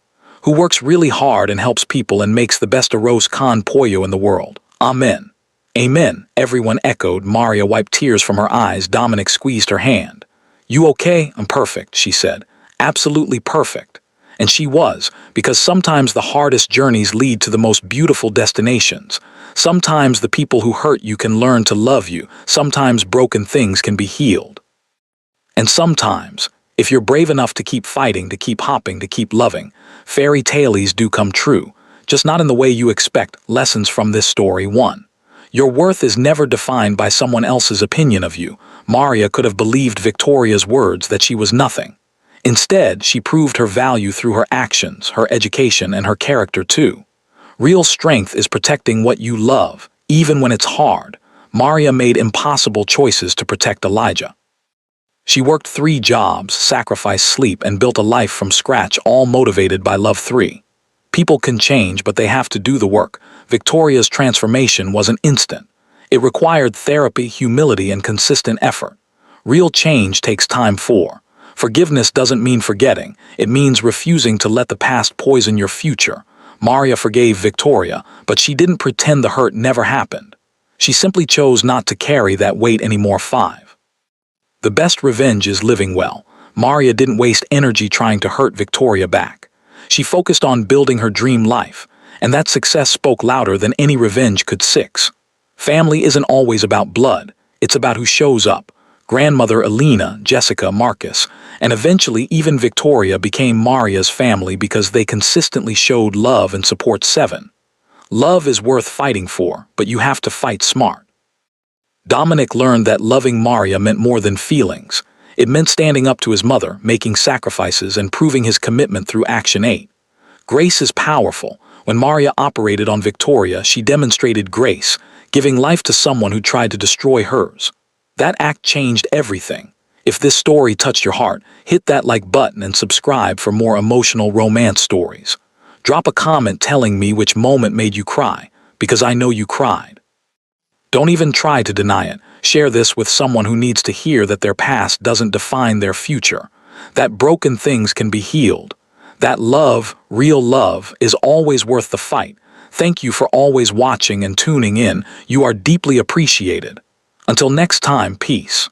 B: "who works really hard and helps people and makes the best arroz con pollo in the world. Amen." "Amen," everyone echoed. Maria wiped tears from her eyes. Dominic squeezed her hand. "You okay?" "I'm perfect," she said. "Absolutely perfect." And she was, because sometimes the hardest journeys lead to the most beautiful destinations. Sometimes the people who hurt you can learn to love you. Sometimes broken things can be healed. And sometimes, if you're brave enough to keep fighting, to keep hopping, to keep loving, fairy tales do come true, just not in the way you expect. Lessons from this story. 1. Your worth is never defined by someone else's opinion of you. Maria could have believed Victoria's words that she was nothing. Instead, she proved her value through her actions, her education, and her character too. Real strength is protecting what you love, even when it's hard. Maria made impossible choices to protect Elijah. She worked 3 jobs, sacrificed sleep, and built a life from scratch, all motivated by love. 3. People can change, but they have to do the work. Victoria's transformation wasn't instant. It required therapy, humility, and consistent effort. Real change takes time. 4. Forgiveness doesn't mean forgetting. It means refusing to let the past poison your future. Maria forgave Victoria, but she didn't pretend the hurt never happened. She simply chose not to carry that weight anymore. 5. The best revenge is living well. Maria didn't waste energy trying to hurt Victoria back. She focused on building her dream life, and that success spoke louder than any revenge could. 6. Family isn't always about blood. It's about who shows up. Grandmother Elena, Jessica, Marcus, and eventually even Victoria became Maria's family because they consistently showed love and support. 7. Love is worth fighting for, but you have to fight smart. Dominic learned that loving Maria meant more than feelings. It meant standing up to his mother, making sacrifices, and proving his commitment through action. 8. Grace is powerful. When Maria operated on Victoria, she demonstrated grace, giving life to someone who tried to destroy hers. That act changed everything. If this story touched your heart, hit that like button and subscribe for more emotional romance stories. Drop a comment telling me which moment made you cry, because I know you cried. Don't even try to deny it. Share this with someone who needs to hear that their past doesn't define their future, that broken things can be healed, that love, real love, is always worth the fight. Thank you for always watching and tuning in. You are deeply appreciated. Until next time, peace.